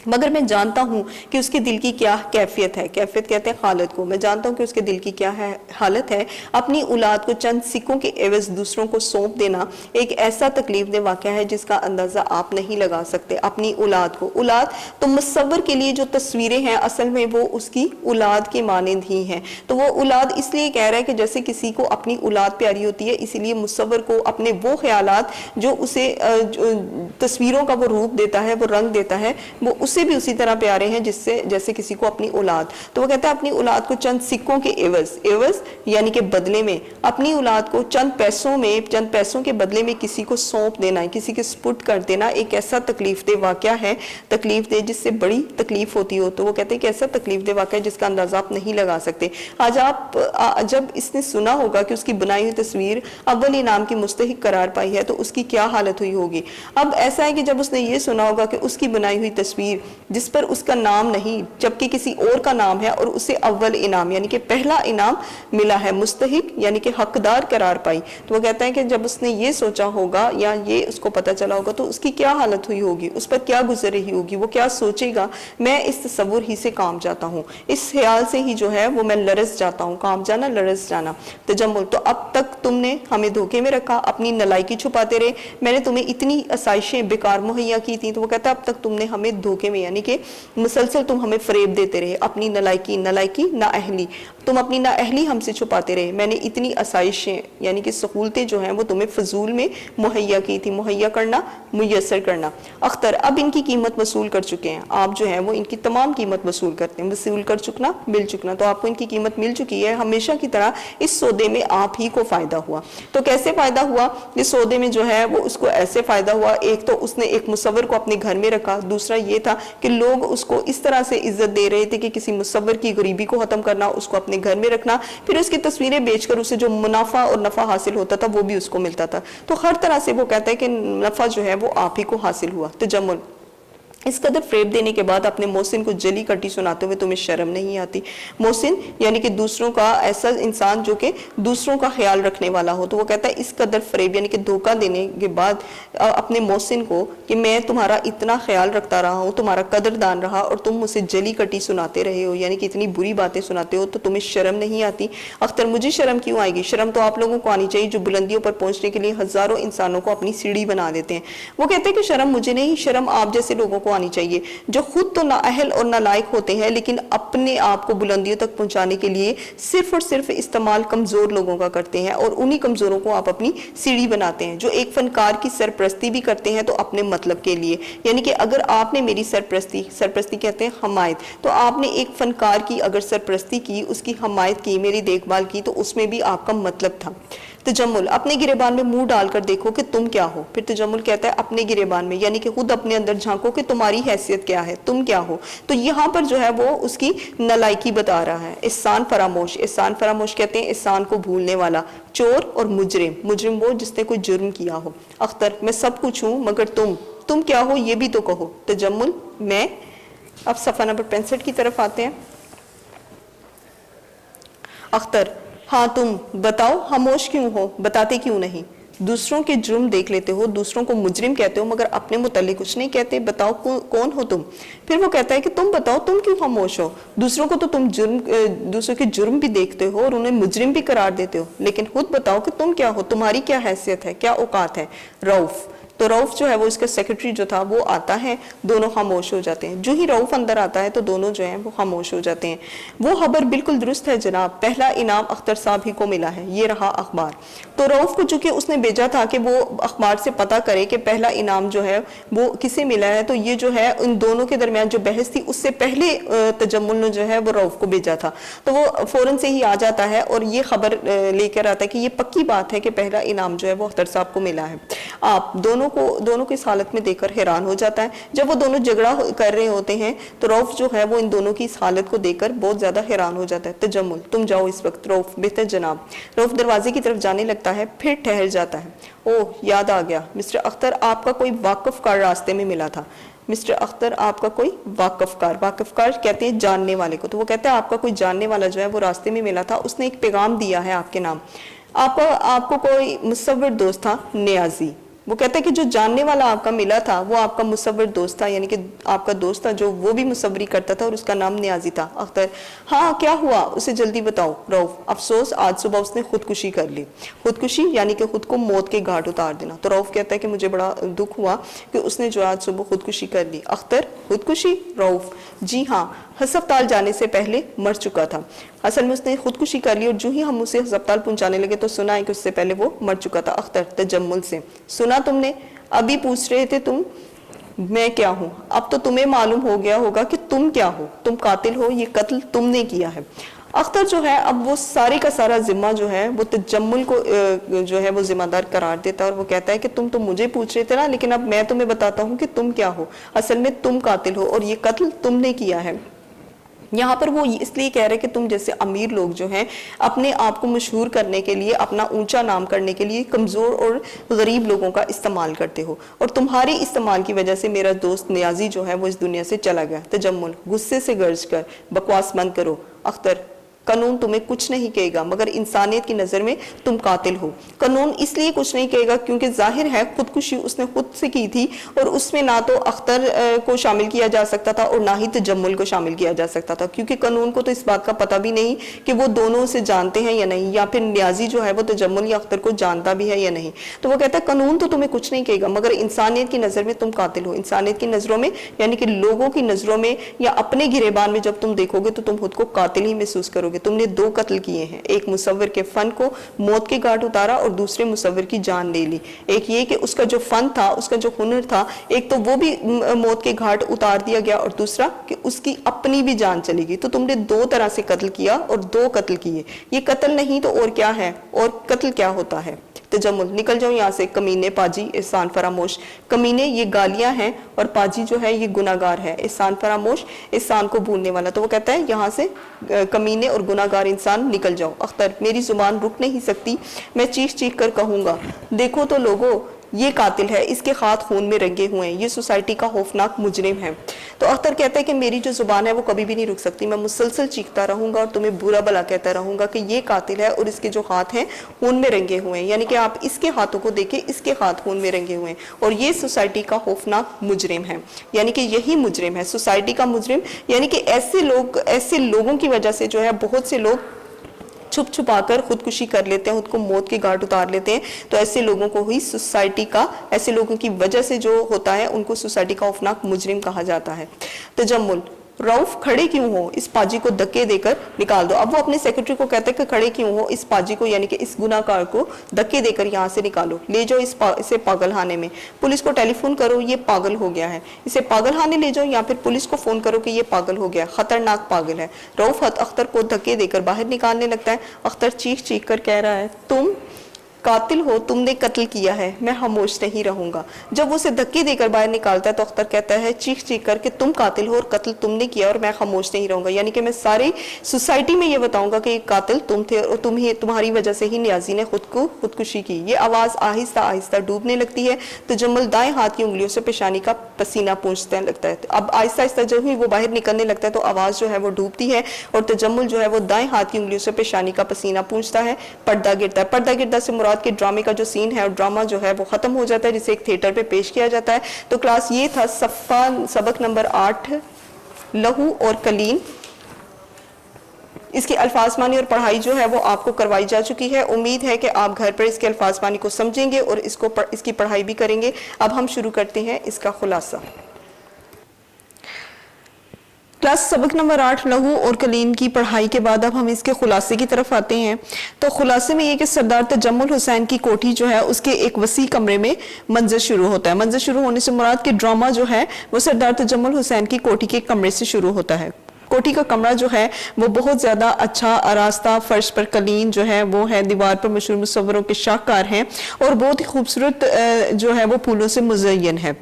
مگر میں جانتا ہوں کہ اس کے دل کی کیا کیفیت ہے. کیفیت کہتے ہیں حالت کو. میں جانتا ہوں کہ اس کے دل کی کیا ہے حالت ہے. اپنی اولاد کو چند سکوں کے عوض دوسروں کو سونپ دینا ایک ایسا تکلیف دہ واقعہ ہے جس کا اندازہ آپ نہیں لگا سکتے. اپنی اولاد کو, اولاد تو مصور کے لیے جو تصویریں ہیں اصل میں وہ اس کی اولاد کے مانند ہی ہیں. تو وہ اولاد اس لیے کہہ رہا ہے کہ جیسے کسی کو اپنی اولاد پیاری ہوتی ہے, اسی لیے مصور کو اپنے وہ خیالات جو اسے تصویروں کا وہ روپ دیتا ہے, وہ رنگ دیتا ہے, وہ اسے بھی اسی طرح پیارے ہیں جیسے کسی کو اپنی اولاد. تو وہ کہتا ہے اپنی اولاد کو چند سکوں کے عوض یعنی کہ بدلے میں, اپنی اولاد کو چند پیسوں کے بدلے میں کسی کو سونپ دینا, کسی کے سپرد کر دینا ایک ایسا تکلیف دہ واقعہ ہے, تکلیف دہ جس سے بڑی تکلیف ہوتی ہو. تو وہ کہتے ہیں کہ ایسا تکلیف دہ واقعہ ہے جس کا اندازہ آپ نہیں لگا سکتے. آج آپ جب اس نے سنا ہوگا کہ اس کی بنائی ہوئی تصویر اول انعام کی مستحق قرار پائی ہے تو اس کی کیا حالت ہوئی ہوگی. اب ایسا ہے کہ جب اس نے یہ سنا ہوگا کہ اس کی بنائی ہوئی تصویر جس پر اس کا نام نہیں جبکہ کسی اور کا نام ہے اور اسے اول انعام یعنی کہ پہلا انعام ملا ہے, مستحق یعنی کہ حقدار قرار پائی. تو وہ کہتا ہے کہ جب اس نے یہ سوچا ہوگا یا یہ اس کو پتا چلا ہوگا تو اس کی کیا حالت ہوئی ہوگی, اس پر کیا گزر رہی ہوگی, وہ کیا سوچے گا. میں اس تصور ہی سے کام جاتا ہوں, اس خیال سے ہی جو ہے وہ میں لرز جاتا ہوں. کام جانا, لرز جانا. تجمل تو اب تک تم نے ہمیں دھوکے میں رکھا, اپنی نالائکی چھپاتے رہے. میں نے تمہیں اتنی آسائشیں بیکار مہیا کی تھی. تو وہ کہتا ہے اب تک تم نے ہمیں دھوکے میں یعنی کہ مسلسل تم ہمیں فریب دیتے رہے. اپنی نالائکی نااہلی, تم اپنی نااہلی ہم سے چھپاتے رہے. میں نے اتنی آسائشیں یعنی کہ سہولتیں جو ہیں وہ تمہیں فضول میں مہیا کی تھی. مہیا کرنا, میسر کرنا. اختر اب ان کی قیمت وصول کر چکے ہیں. آپ جو ہیں وہ ان کی تمام قیمت وصول کرتے ہیں. وصول کر چکنا, مل چکنا. تو آپ کو ان کی قیمت مل چکی ہے. ہمیشہ کی طرح اس سودے میں آپ ہی کو فائدہ ہوا. تو کیسے فائدہ ہوا؟ اس سودے میں جو ہے وہ اس کو ایسے فائدہ ہوا, ایک تو اس نے ایک مصور کو اپنے گھر میں رکھا, دوسرا یہ تھا کہ لوگ اس کو اس طرح سے عزت دے رہے تھے کہ کسی مصور کی غریبی کو ختم کرنا, اس کو اپنے گھر میں رکھنا, پھر اس کی تصویریں بیچ کر اسے جو منافع اور نفع حاصل ہوتا تھا وہ بھی اس کو ملتا تھا. تو ہر طرح سے وہ کہتا ہے کہ نفع جو ہے وہ آپ ہی کو حاصل ہوا. تجمل اس قدر فریب دینے کے بعد اپنے محسن کو جلی کٹی سناتے ہوئے تمہیں شرم نہیں آتی؟ محسن یعنی کہ دوسروں کا ایسا انسان جو کہ دوسروں کا خیال رکھنے والا ہو، تو وہ کہتا ہے اس قدر فریب یعنی کہ دھوکہ دینے کے بعد اپنے محسن کو کہ میں تمہارا اتنا خیال رکھتا رہا ہوں، تمہارا قدردان رہا، اور تم مجھے جلی کٹی سناتے رہے ہو، یعنی کہ اتنی بری باتیں سناتے ہو، تو تمہیں شرم نہیں آتی؟ اختر مجھے شرم کیوں آئے گی؟ شرم تو آپ لوگوں کو آنی چاہیے جو بلندیوں پر پہنچنے کے لیے ہزاروں انسانوں کو اپنی سیڑھی بنا دیتے ہیں۔ وہ کہتے ہیں کہ شرم مجھے نہیں، شرم آپ جیسے لوگوں کو آنی چاہیے جو خود تو نااہل اور نالائق ہوتے ہیں لیکن اپنے آپ کو بلندیوں تک پہنچانے کے لیے صرف اور صرف استعمال کمزور لوگوں کا کرتے ہیں، اور انہی کمزوروں کو آپ اپنی سیڑھی بناتے ہیں۔ جو ایک فنکار کی سرپرستی بھی کرتے ہیں تو اپنے مطلب کے لیے، یعنی کہ اگر آپ نے میری سرپرستی کہتے ہیں حمایت، تو آپ نے ایک فنکار کی اگر سرپرستی کی، اس کی حمایت کی، میری دیکھ بھال کی، تو اس میں بھی آپ کا مطلب تھا۔ تجمل اپنے گریبان میں منہ ڈال کر دیکھو کہ تم کیا ہو۔ پھر تجمل کہتا ہے اپنے گریبان میں، یعنی کہ خود اپنے اندر جھانکو کہ تمہاری حیثیت کیا ہے، تم کیا ہو۔ تو یہاں پر جو ہے وہ اس کی نالائکی بتا رہا ہے۔ احسان فراموش، احسان فراموش کہتے ہیں احسان کو بھولنے والا۔ چور اور مجرم، مجرم وہ جس نے کوئی جرم کیا ہو۔ اختر میں سب کچھ ہوں مگر تم کیا ہو یہ بھی تو کہو۔ تجمل میں، اب صفحہ نمبر 65 کی طرف آتے ہیں۔ اختر ہاں تم بتاؤ خاموش کیوں ہو، بتاتے کیوں نہیں؟ دوسروں کے جرم دیکھ لیتے ہو، دوسروں کو مجرم کہتے ہو مگر اپنے متعلق کچھ نہیں کہتے، بتاؤ کون ہو تم؟ پھر وہ کہتا ہے کہ تم بتاؤ تم کیوں خاموش ہو؟ دوسروں کو تو تم دوسروں کے جرم بھی دیکھتے ہو اور انہیں مجرم بھی قرار دیتے ہو، لیکن خود بتاؤ کہ تم کیا ہو، تمہاری کیا حیثیت ہے، کیا اوقات ہے؟ رؤف، تو رؤف جو ہے وہ اس کا سیکرٹری جو تھا وہ آتا ہے، دونوں خاموش ہو جاتے ہیں۔ جو ہی رؤف اندر آتا ہے تو دونوں جو ہیں وہ خاموش ہو جاتے ہیں۔ وہ خبر بالکل درست ہے جناب، پہلا انعام اختر صاحب ہی کو ملا ہے، یہ رہا اخبار۔ تو رؤف کو چونکہ اس نے بھیجا تھا کہ وہ اخبار سے پتہ کرے کہ پہلا انعام جو ہے وہ کسے ملا ہے، تو یہ جو ہے ان دونوں کے درمیان جو بحث تھی اس سے پہلے تجمل نے جو ہے وہ رؤف کو بھیجا تھا، تو وہ فوراً سے ہی آ جاتا ہے اور یہ خبر لے کر آتا ہے کہ یہ پکی بات ہے کہ پہلا انعام جو ہے وہ اختر صاحب کو ملا ہے۔ آپ دونوں کو اس حالت میں دیکھ کر حیران ہو جاتا ہے۔ جب وہ دونوں جھگڑا کر رہے ہوتے ہیں تو رؤف جو ہے وہ ان دونوں کی اس حالت کو دیکھ کر بہت زیادہ حیران ہو جاتا ہے۔ تجمل تم جاؤ اس وقت۔ رؤف بہتر جناب۔ رؤف دروازے کی طرف جانے لگتا ہے، پھر ٹھہر جاتا ہے۔ اوہ یاد آ گیا، مسٹر اختر آپ کا کوئی واقف کار راستے میں ملا تھا۔ مسٹر اختر آپ کا کوئی واقف کار کہتے ہیں جاننے والے کو، تو وہ کہتا ہے آپ کا کوئی جاننے والا جو ہے وہ راستے میں ملا تھا، اس نے ایک پیغام دیا ہے آپ کے نام۔ آپ کو کوئی مصور دوست تھا؟ نیازی، وہ کہتا ہے کہ جو جاننے والا آپ کا ملا تھا وہ آپ کا مصور دوست تھا، یعنی کہ آپ کا دوست تھا جو وہ بھی مصوری کرتا تھا اور اس کا نام نیازی تھا۔ اختر ہاں کیا ہوا اسے جلدی بتاؤ۔ رؤف افسوس آج صبح اس نے خودکشی کر لی۔ خودکشی یعنی کہ خود کو موت کے گھاٹ اتار دینا۔ تو رؤف کہتا ہے کہ مجھے بڑا دکھ ہوا کہ اس نے جو آج صبح خودکشی کر لی۔ اختر خودکشی؟ رؤف جی ہاں، ہسپتال جانے سے پہلے مر چکا تھا۔ اصل میں اس نے خودکشی کر لی اور جو ہی ہم اسے ہسپتال پہنچانے لگے تو سنا ہے کہ اس سے پہلے وہ مر چکا تھا۔ اختر تجمل سے سنا تم نے؟ ابھی پوچھ رہے تھے تم میں کیا ہوں، اب تو تمہیں معلوم ہو گیا ہوگا کہ تم کیا ہو، تم قاتل ہو، یہ قتل تم نے کیا ہے۔ اختر جو ہے اب وہ سارے کا سارا ذمہ جو ہے وہ تجمل کو جو ہے وہ ذمہ دار قرار دیتا ہے اور وہ کہتا ہے کہ تم تو مجھے پوچھ رہے تھے نا، لیکن اب میں تمہیں بتاتا ہوں کہ تم کیا ہو، اصل میں تم قاتل ہو اور یہ قتل تم نے کیا ہے۔ یہاں پر وہ اس لیے کہہ رہے کہ تم جیسے امیر لوگ جو ہیں اپنے آپ کو مشہور کرنے کے لیے، اپنا اونچا نام کرنے کے لیے کمزور اور غریب لوگوں کا استعمال کرتے ہو، اور تمہاری استعمال کی وجہ سے میرا دوست نیازی جو ہے وہ اس دنیا سے چلا گیا۔ تجمل غصے سے گرج کر بکواس بند کرو۔ اختر قانون تمہیں کچھ نہیں کہے گا مگر انسانیت کی نظر میں تم قاتل ہو۔ قانون اس لیے کچھ نہیں کہے گا کیونکہ ظاہر ہے خودکشی اس نے خود سے کی تھی اور اس میں نہ تو اختر کو شامل کیا جا سکتا تھا اور نہ ہی تجمل کو شامل کیا جا سکتا تھا، کیونکہ قانون کو تو اس بات کا پتہ بھی نہیں کہ وہ دونوں اسے جانتے ہیں یا نہیں، یا پھر نیازی جو ہے وہ تجمل یا اختر کو جانتا بھی ہے یا نہیں۔ تو وہ کہتا ہے قانون تو تمہیں کچھ نہیں کہے گا مگر انسانیت کی نظر میں تم قاتل ہو۔ انسانیت کی نظروں میں یعنی کہ لوگوں کی نظروں میں یا اپنے گریبان میں جب تم دیکھو گے تو تم خود کو قاتل ہی محسوس کرو گے۔ تم نے دو قتل کیے ہیں، ایک مصور کے فن کو موت کے گھاٹ اتارا اور دوسرے مصور کی جان لے لی۔ ایک یہ کہ اس کا جو فن تھا، اس کا جو ہنر تھا، ایک تو وہ بھی موت کے گھاٹ اتار دیا گیا اور دوسرا کہ اس کی اپنی بھی جان چلی گئی۔ تو تم نے دو طرح سے قتل کیا اور دو قتل کیے، یہ قتل نہیں تو اور کیا ہے؟ اور قتل کیا ہوتا ہے؟ تجمل نکل جاؤ یہاں سے، کمینے، پاجی، احسان فراموش۔ کمینے یہ گالیاں ہیں اور پاجی جو ہے یہ گناہگار ہے، احسان فراموش احسان کو بھولنے والا۔ تو وہ کہتا ہے یہاں سے کمینے اور گناہگار انسان نکل جاؤ۔ اختر میری زبان رک نہیں سکتی، میں چیخ چیخ کر کہوں گا، دیکھو تو لوگو یہ قاتل ہے، اس کے ہاتھ خون میں رنگے ہوئے ہیں، یہ سوسائٹی کا خوفناک مجرم ہے۔ تو اختر کہتا ہے کہ میری جو زبان ہے وہ کبھی بھی نہیں رک سکتی، میں مسلسل چیختا رہوں گا اور تمہیں برا بھلا کہتا رہوں گا کہ یہ قاتل ہے اور اس کے جو ہاتھ ہیں خون میں رنگے ہوئے ہیں، یعنی کہ آپ اس کے ہاتھوں کو دیکھیں، اس کے ہاتھ خون میں رنگے ہوئے ہیں اور یہ سوسائٹی کا خوفناک مجرم ہے، یعنی کہ یہی مجرم ہے سوسائٹی کا مجرم، یعنی کہ ایسے لوگوں کی وجہ سے جو ہے بہت سے لوگ چھپ چھپا کر خودکشی کر لیتے ہیں، خود کو موت کے گھاٹ اتار لیتے ہیں۔ تو ایسے لوگوں کو ہی سوسائٹی کا، ایسے لوگوں کی وجہ سے جو ہوتا ہے ان کو سوسائٹی کا خوفناک مجرم کہا جاتا ہے۔ تجمل، رؤف کھڑے کیوں ہو، اس پاجی کو دھکے دے کر نکال دو۔ اب وہ اپنے سیکرٹری کو کہتے ہیں کہ کھڑے کیوں ہو، اس پاجی کو یعنی کہ اس گناہ کار کو دھکے دے کر یہاں سے نکالو، لے جاؤ اسے پاگل خانے میں، پولیس کو ٹیلی فون کرو یہ پاگل ہو گیا ہے، اسے پاگل خانے لے جاؤ یا پھر پولیس کو فون کرو کہ یہ پاگل ہو گیا، خطرناک پاگل ہے۔ رؤف اختر کو دھکے دے کر باہر نکالنے لگتا ہے۔ اختر چیخ چیخ کر کہہ رہا ہے تم قاتل ہو، تم نے قتل کیا ہے، میں خاموش نہیں رہوں گا۔ جب وہ اسے دھکے دے کر باہر نکالتا ہے تو اختر کہتا ہے چیخ چیخ کر کہ تم قاتل ہو اور قتل تم نے کیا اور میں خاموش نہیں رہوں گا، یعنی کہ میں ساری سوسائٹی میں یہ بتاؤں گا کہ یہ قاتل تم تھے اور تمہاری وجہ سے ہی نیازی نے خودکشی کی۔ یہ آواز آہستہ آہستہ ڈوبنے لگتی ہے۔ تجمل دائیں ہاتھ کی انگلیوں سے پیشانی کا پسینہ پونچھنے لگتا ہے۔ اب آہستہ آہستہ جب ہی وہ باہر نکلنے لگتا ہے تو آواز جو ہے وہ ڈوبتی ہے اور تجمل جو ہے وہ دائیں ہاتھ کی انگلیوں سے پیشانی کا پسینہ پونچھتا ہے۔ پردہ گرتا ہے۔ پردہ گرتا سے مراد کے ڈرامے کا جو سین ہے اور ڈرامہ جو ہے وہ ختم ہو جاتا ہے، جسے ایک تھیٹر پہ پیش کیا جاتا ہے۔ تو کلاس یہ تھا سبق نمبر 8 لہو اور کلین۔ اس کی الفاظ مانی اور پڑھائی جو ہے وہ آپ کو کروائی جا چکی ہے۔ امید ہے کہ آپ گھر پر اس کے الفاظ مانی کو سمجھیں گے اور اس کی پڑھائی بھی کریں گے۔ اب ہم شروع کرتے ہیں اس کا خلاصہ۔ کلاس سبق نمبر 8 لہو اور کلین کی پڑھائی کے بعد اب ہم اس کے خلاصے کی طرف آتے ہیں۔ تو خلاصے میں یہ کہ سردار تجمل حسین کی کوٹھی جو ہے اس کے ایک وسیع کمرے میں منظر شروع ہوتا ہے۔ منظر شروع ہونے سے مراد کہ ڈرامہ جو ہے وہ سردار تجمل حسین کی کوٹھی کے کمرے سے شروع ہوتا ہے۔ کوٹھی کا کمرہ جو ہے وہ بہت زیادہ اچھا آراستہ، فرش پر قلین جو ہے وہ ہے، دیوار پر مشہور مصوروں کے شاہکار ہیں اور بہت ہی خوبصورت جو ہے وہ پھولوں سے مزین ہے۔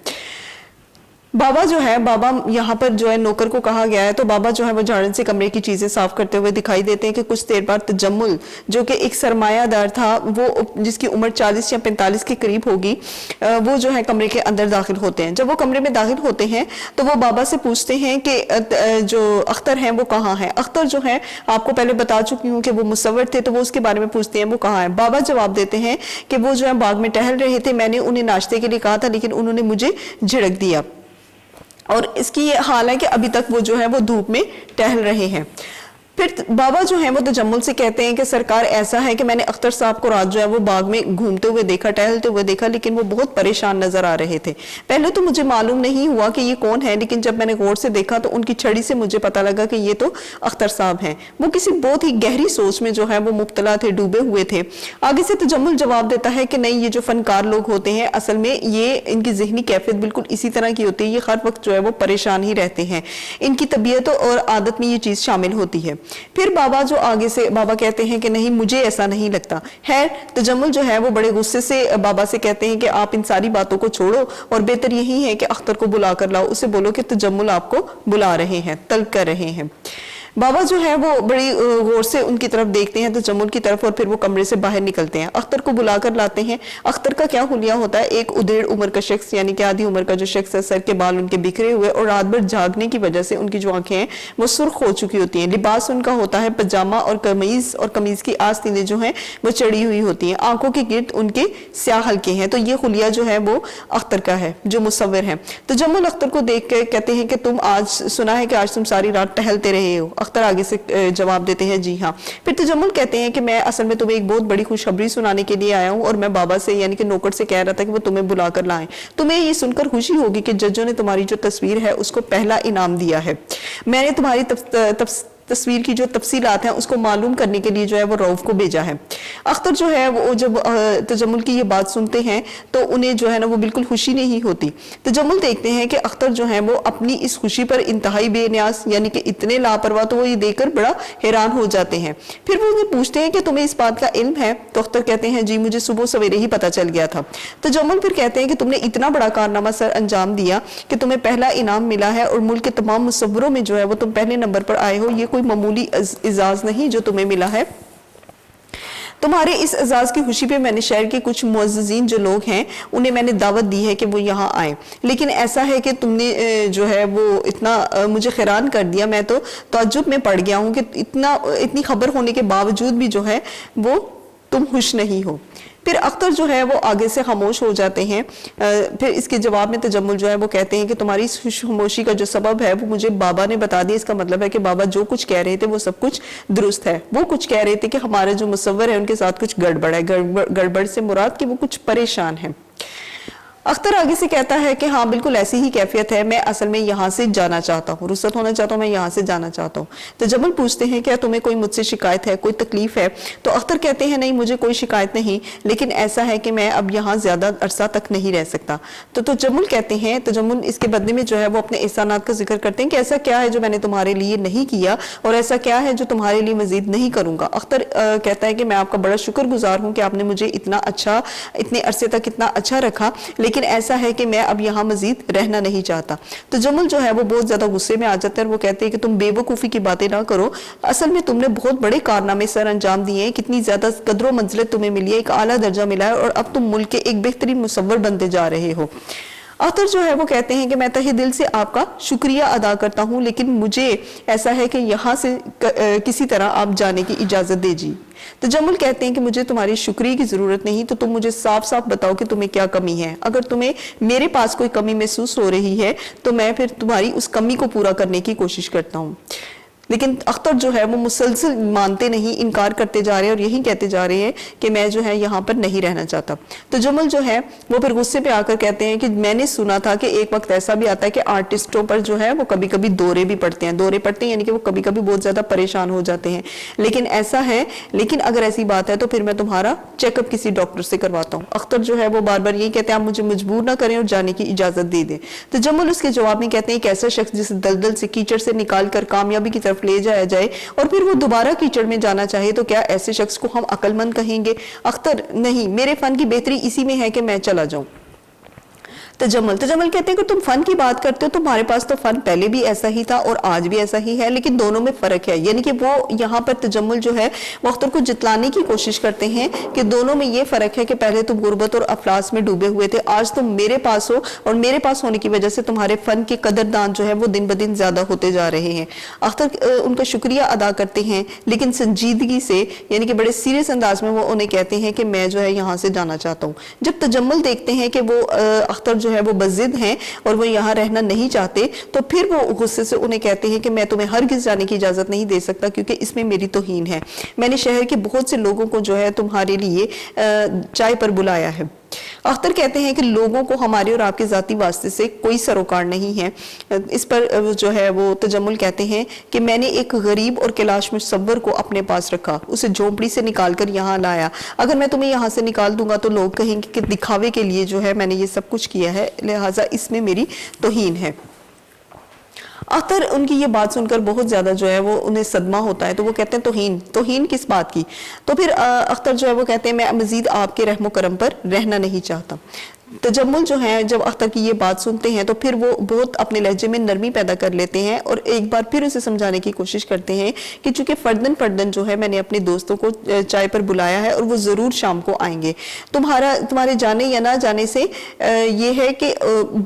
بابا جو ہے، بابا یہاں پر جو ہے نوکر کو کہا گیا ہے، تو بابا جو ہے وہ جھاڑن سے کمرے کی چیزیں صاف کرتے ہوئے دکھائی دیتے ہیں کہ کچھ دیر بعد تجمل جو کہ ایک سرمایہ دار تھا، وہ جس کی عمر 40 یا 45 کے قریب ہوگی، وہ جو ہے کمرے کے اندر داخل ہوتے ہیں۔ جب وہ کمرے میں داخل ہوتے ہیں تو وہ بابا سے پوچھتے ہیں کہ جو اختر ہیں وہ کہاں ہیں۔ اختر جو ہے آپ کو پہلے بتا چکی ہوں کہ وہ مصور تھے، تو وہ اس کے بارے میں پوچھتے ہیں وہ کہاں ہیں۔ بابا جواب دیتے ہیں کہ وہ جو ہے باغ میں ٹہل رہے تھے، میں نے انہیں ناشتے کے لیے کہا تھا لیکن انہوں نے مجھے جھڑک دیا، اور اس کی یہ حال ہے کہ ابھی تک وہ جو ہے وہ دھوپ میں ٹہل رہے ہیں۔ پھر بابا جو ہیں وہ تجمل سے کہتے ہیں کہ سرکار ایسا ہے کہ میں نے اختر صاحب کو رات جو ہے وہ باغ میں گھومتے ہوئے دیکھا، ٹہلتے ہوئے دیکھا، لیکن وہ بہت پریشان نظر آ رہے تھے۔ پہلے تو مجھے معلوم نہیں ہوا کہ یہ کون ہے، لیکن جب میں نے غور سے دیکھا تو ان کی چھڑی سے مجھے پتا لگا کہ یہ تو اختر صاحب ہیں۔ وہ کسی بہت ہی گہری سوچ میں جو ہے وہ مبتلا تھے، ڈوبے ہوئے تھے۔ آگے سے تجمل جواب دیتا ہے کہ نہیں، یہ جو فنکار لوگ ہوتے ہیں اصل میں یہ ان کی ذہنی کیفیت بالکل اسی طرح کی ہوتی ہے، یہ ہر وقت جو ہے وہ پریشان ہی رہتے ہیں، ان کی طبیعت اور عادت میں یہ چیز شامل ہوتی ہے۔ پھر بابا جو آگے سے بابا کہتے ہیں کہ نہیں، مجھے ایسا نہیں لگتا۔ خیر، تجمل جو ہے وہ بڑے غصے سے بابا سے کہتے ہیں کہ آپ ان ساری باتوں کو چھوڑو اور بہتر یہی ہے کہ اختر کو بلا کر لاؤ، اسے بولو کہ تجمل آپ کو بلا رہے ہیں، طلب کر رہے ہیں۔ بابا جو ہے وہ بڑی غور سے ان کی طرف دیکھتے ہیں، تجمل کی طرف، اور پھر وہ کمرے سے باہر نکلتے ہیں، اختر کو بلا کر لاتے ہیں۔ اختر کا کیا حلیہ ہوتا ہے، ایک ادھیڑ عمر کا شخص، یعنی کہ آدھی عمر کا جو شخص ہے، سر کے بال ان کے بکھرے ہوئے اور رات بھر جاگنے کی وجہ سے ان کی جو آنکھیں ہیں وہ سرخ ہو چکی ہوتی ہیں۔ لباس ان کا ہوتا ہے پجامہ اور قمیض کی آستینیں جو ہیں وہ چڑھی ہوئی ہوتی ہیں، آنکھوں کے گرد ان کے سیاہ حلقے ہیں۔ تو یہ حلیہ جو ہے وہ اختر کا ہے جو مصور ہے۔ تجمل اختر کو دیکھ کے کہتے ہیں کہ تم آج سنا ہے کہ آج تم ساری رات ٹہلتے رہے ہو۔ اختر آگے سے جواب دیتے ہیں جی ہاں۔ پھر تجمل کہتے ہیں کہ میں اصل میں تمہیں ایک بہت بڑی خوشخبری سنانے کے لیے آیا ہوں، اور میں بابا سے یعنی کہ نوکر سے کہہ رہا تھا کہ وہ تمہیں بلا کر لائیں۔ تمہیں یہ سن کر خوشی ہوگی کہ ججوں نے تمہاری جو تصویر ہے اس کو پہلا انعام دیا ہے۔ میں نے تمہاری تصویر کی جو تفصیلات ہیں اس کو معلوم کرنے کے لیے جو ہے وہ رؤف کو بھیجا ہے۔ اختر جو ہے وہ جب تجمل کی یہ بات سنتے ہیں تو انہیں جو ہے نا وہ بالکل خوشی نہیں ہوتی۔ تجمل دیکھتے ہیں کہ اختر جو ہے وہ اپنی اس خوشی پر انتہائی بے نیاز، یعنی کہ اتنے لاپرواہ، تو وہ یہ دیکھ کر بڑا حیران ہو جاتے ہیں۔ پھر وہ انہیں پوچھتے ہیں کہ تمہیں اس بات کا علم ہے؟ تو اختر کہتے ہیں جی، مجھے صبح سویرے ہی پتا چل گیا تھا۔ تجمل پھر کہتے ہیں کہ تم نے اتنا بڑا کارنامہ سر انجام دیا کہ تمہیں پہلا انعام ملا ہے، اور ملک کے تمام مصوروں میں جو ہے وہ تم پہلے نمبر پر آئے ہو، یہ کوئی معمولی اعزاز نہیں جو تمہیں ملا ہے۔ تمہارے اس اعزاز کی خوشی پہ میں نے شہر کے کچھ معززین جو لوگ ہیں انہیں میں نے دعوت دی ہے کہ وہ یہاں آئیں، لیکن ایسا ہے کہ تم نے جو ہے وہ اتنا مجھے حیران کر دیا، میں تو تعجب میں پڑ گیا ہوں کہ اتنی خبر ہونے کے باوجود بھی جو ہے وہ تم خوش نہیں ہو۔ پھر اختر جو ہے وہ آگے سے خاموش ہو جاتے ہیں۔ پھر اس کے جواب میں تجمل جو ہے وہ کہتے ہیں کہ تمہاری اس خاموشی کا جو سبب ہے وہ مجھے بابا نے بتا دیا۔ اس کا مطلب ہے کہ بابا جو کچھ کہہ رہے تھے وہ سب کچھ درست ہے۔ وہ کچھ کہہ رہے تھے کہ ہمارے جو مصور ہیں ان کے ساتھ کچھ گڑبڑ ہے، گڑبڑ سے مراد کہ وہ کچھ پریشان ہیں۔ اختر آگے سے کہتا ہے کہ ہاں بالکل ایسی ہی کیفیت ہے، میں اصل میں یہاں سے جانا چاہتا ہوں، رخصت ہونا چاہتا ہوں، میں یہاں سے جانا چاہتا ہوں۔ تجمل پوچھتے ہیں کیا تمہیں کوئی مجھ سے شکایت ہے، کوئی تکلیف ہے؟ تو اختر کہتے ہیں نہیں مجھے کوئی شکایت نہیں، لیکن ایسا ہے کہ میں اب یہاں زیادہ عرصہ تک نہیں رہ سکتا۔ تو تجمل کہتے ہیں، تجمل اس کے بدلے میں جو ہے وہ اپنے احسانات کا ذکر کرتے ہیں کہ ایسا کیا ہے جو میں نے تمہارے لیے نہیں کیا اور ایسا کیا ہے جو تمہارے لیے مزید نہیں کروں گا۔ اختر کہتا ہے کہ میں آپ کا بڑا شکر گزار ہوں کہ آپ نے مجھے اتنے عرصے تک اتنا اچھا رکھا، لیکن ایسا ہے کہ میں اب یہاں مزید رہنا نہیں چاہتا۔ تجمل جو ہے وہ بہت زیادہ غصے میں آ جاتے ہیں اور وہ کہتے ہیں کہ تم بے وقوفی کی باتیں نہ کرو، اصل میں تم نے بہت بڑے کارنامے سر انجام دیے ہیں، کتنی زیادہ قدر و منزلت تمہیں ملی ہے، ایک اعلیٰ درجہ ملا ہے اور اب تم ملک کے ایک بہترین مصور بنتے جا رہے ہو۔ اختر جو ہے وہ کہتے ہیں کہ میں تہہ دل سے آپ کا شکریہ ادا کرتا ہوں، لیکن مجھے ایسا ہے کہ یہاں سے کسی طرح آپ جانے کی اجازت دیجیے۔ تجمل کہتے ہیں کہ مجھے تمہاری شکریہ کی ضرورت نہیں، تو تم مجھے صاف صاف بتاؤ کہ تمہیں کیا کمی ہے۔ اگر تمہیں میرے پاس کوئی کمی محسوس ہو رہی ہے تو میں پھر تمہاری اس کمی کو پورا کرنے کی کوشش کرتا ہوں۔ لیکن اختر جو ہے وہ مسلسل مانتے نہیں، انکار کرتے جا رہے ہیں اور یہی کہتے جا رہے ہیں کہ میں جو ہے یہاں پر نہیں رہنا چاہتا۔ تجمل جو ہے وہ پھر غصے پہ آ کر کہتے ہیں کہ میں نے سنا تھا کہ ایک وقت ایسا بھی آتا ہے کہ آرٹسٹوں پر جو ہے وہ کبھی کبھی دورے بھی پڑتے ہیں، یعنی کہ وہ کبھی کبھی بہت زیادہ پریشان ہو جاتے ہیں، لیکن ایسا ہے، لیکن اگر ایسی بات ہے تو پھر میں تمہارا چیک اپ کسی ڈاکٹر سے کرواتا ہوں۔ اختر جو ہے وہ بار بار یہی کہتے ہیں آپ مجھے مجبور نہ کریں اور جانے کی اجازت دے دیں۔ تجمل اس کے جواب میں کہتے ہیں ایک ایسا شخص جسے دلدل سے کیچڑ سے نکال کر کامیابی کی طرف لے جایا جائے اور پھر وہ دوبارہ کیچڑ میں جانا چاہے تو کیا ایسے شخص کو ہم عقل مند کہیں گے؟ اختر نہیں، میرے فن کی بہتری اسی میں ہے کہ میں چلا جاؤں۔ تجمل کہتے ہیں کہ تم فن کی بات کرتے ہو، تمہارے پاس تو فن پہلے بھی ایسا ہی تھا اور آج بھی ایسا ہی ہے، لیکن دونوں میں فرق ہے۔ یعنی کہ وہ یہاں پر تجمل جو ہے وہ اختر کو جتلانے کی کوشش کرتے ہیں کہ دونوں میں یہ فرق ہے کہ پہلے تم غربت اور افلاس میں ڈوبے ہوئے تھے، آج تم میرے پاس ہو اور میرے پاس ہونے کی وجہ سے تمہارے فن کے قدردان جو ہے وہ دن بدن زیادہ ہوتے جا رہے ہیں۔ اختر ان کا شکریہ ادا کرتے ہیں لیکن سنجیدگی سے، یعنی کہ بڑے سیریس انداز میں وہ انہیں کہتے ہیں کہ میں جو ہے یہاں سے جانا چاہتا ہوں۔ جب تجمل دیکھتے ہیں کہ وہ اختر جو ہے وہ بضد ہیں اور وہ یہاں رہنا نہیں چاہتے تو پھر وہ غصے سے انہیں کہتے ہیں کہ میں تمہیں ہرگز جانے کی اجازت نہیں دے سکتا کیونکہ اس میں میری توہین ہے۔ میں نے شہر کے بہت سے لوگوں کو جو ہے تمہارے لیے چائے پر بلایا ہے۔ اختر کہتے ہیں کہ لوگوں کو ہمارے اور آپ کے ذاتی واسطے سے کوئی سروکار نہیں ہے۔ اس پر جو ہے وہ تجمل کہتے ہیں کہ میں نے ایک غریب اور کلاش مصور کو اپنے پاس رکھا، اسے جھونپڑی سے نکال کر یہاں لایا۔ اگر میں تمہیں یہاں سے نکال دوں گا تو لوگ کہیں گے کہ دکھاوے کے لیے جو ہے میں نے یہ سب کچھ کیا ہے، لہٰذا اس میں میری توہین ہے۔ اختر ان کی یہ بات سن کر بہت زیادہ جو ہے وہ انہیں صدمہ ہوتا ہے، تو وہ کہتے ہیں توہین کس بات کی؟ تو پھر اختر جو ہے وہ کہتے ہیں میں مزید آپ کے رحم و کرم پر رہنا نہیں چاہتا۔ تجمل جو ہے جب اختر کی یہ بات سنتے ہیں تو پھر وہ بہت اپنے لہجے میں نرمی پیدا کر لیتے ہیں اور ایک بار پھر اسے سمجھانے کی کوشش کرتے ہیں کہ چونکہ فردن جو ہے میں نے اپنے دوستوں کو چائے پر بلایا ہے اور وہ ضرور شام کو آئیں گے۔ تمہارے جانے یا نہ جانے سے یہ ہے کہ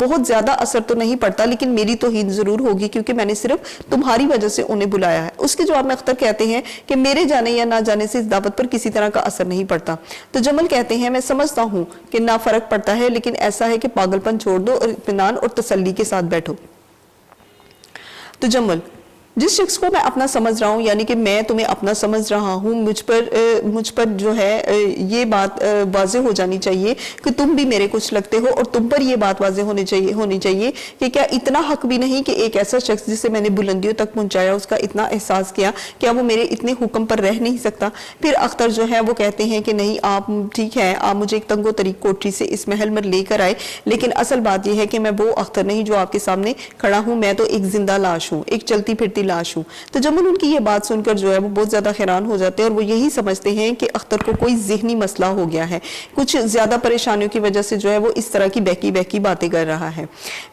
بہت زیادہ اثر تو نہیں پڑتا، لیکن میری توہین ضرور ہوگی کیونکہ میں نے صرف تمہاری وجہ سے انہیں بلایا ہے۔ اس کے جواب میں اختر کہتے ہیں کہ میرے جانے یا نہ جانے سے اس دعوت پر کسی طرح کا اثر نہیں پڑتا۔ تجمل کہتے ہیں میں سمجھتا ہوں کہ نہ فرق پڑتا ہے، لیکن ایسا ہے کہ پاگل پن چھوڑ دو اور اطمینان اور تسلی کے ساتھ بیٹھو۔ تجمل جس شخص کو میں اپنا سمجھ رہا ہوں، یعنی کہ میں تمہیں اپنا سمجھ رہا ہوں، مجھ پر جو ہے یہ بات واضح ہو جانی چاہیے کہ تم بھی میرے کچھ لگتے ہو اور تم پر یہ بات واضح ہونی چاہیے کہ کیا اتنا حق بھی نہیں کہ ایک ایسا شخص جسے میں نے بلندیوں تک پہنچایا، اس کا اتنا احساس کیا، کیا وہ میرے اتنے حکم پر رہ نہیں سکتا؟ پھر اختر جو ہے وہ کہتے ہیں کہ نہیں، آپ ٹھیک ہے، آپ مجھے ایک تنگ و تریک کوٹری سے اس محل میں لے کر آئے، لیکن اصل بات یہ ہے کہ میں وہ اختر نہیں جو آپ کے سامنے کھڑا ہوں، میں تو ایک زندہ لاش ہوں، ایک چلتی پھرتی کی لاش ہوں. تجمل ان کی یہ بات سن کر جو ہے وہ بہت زیادہ حیران ہو جاتے ہیں اور وہ یہی سمجھتے ہیں کہ اختر کو کوئی ذہنی مسئلہ ہو گیا ہے, کچھ زیادہ پریشانیوں کی وجہ سے جو ہے وہ اس طرح کی بہکی بہکی باتیں کر رہا ہے.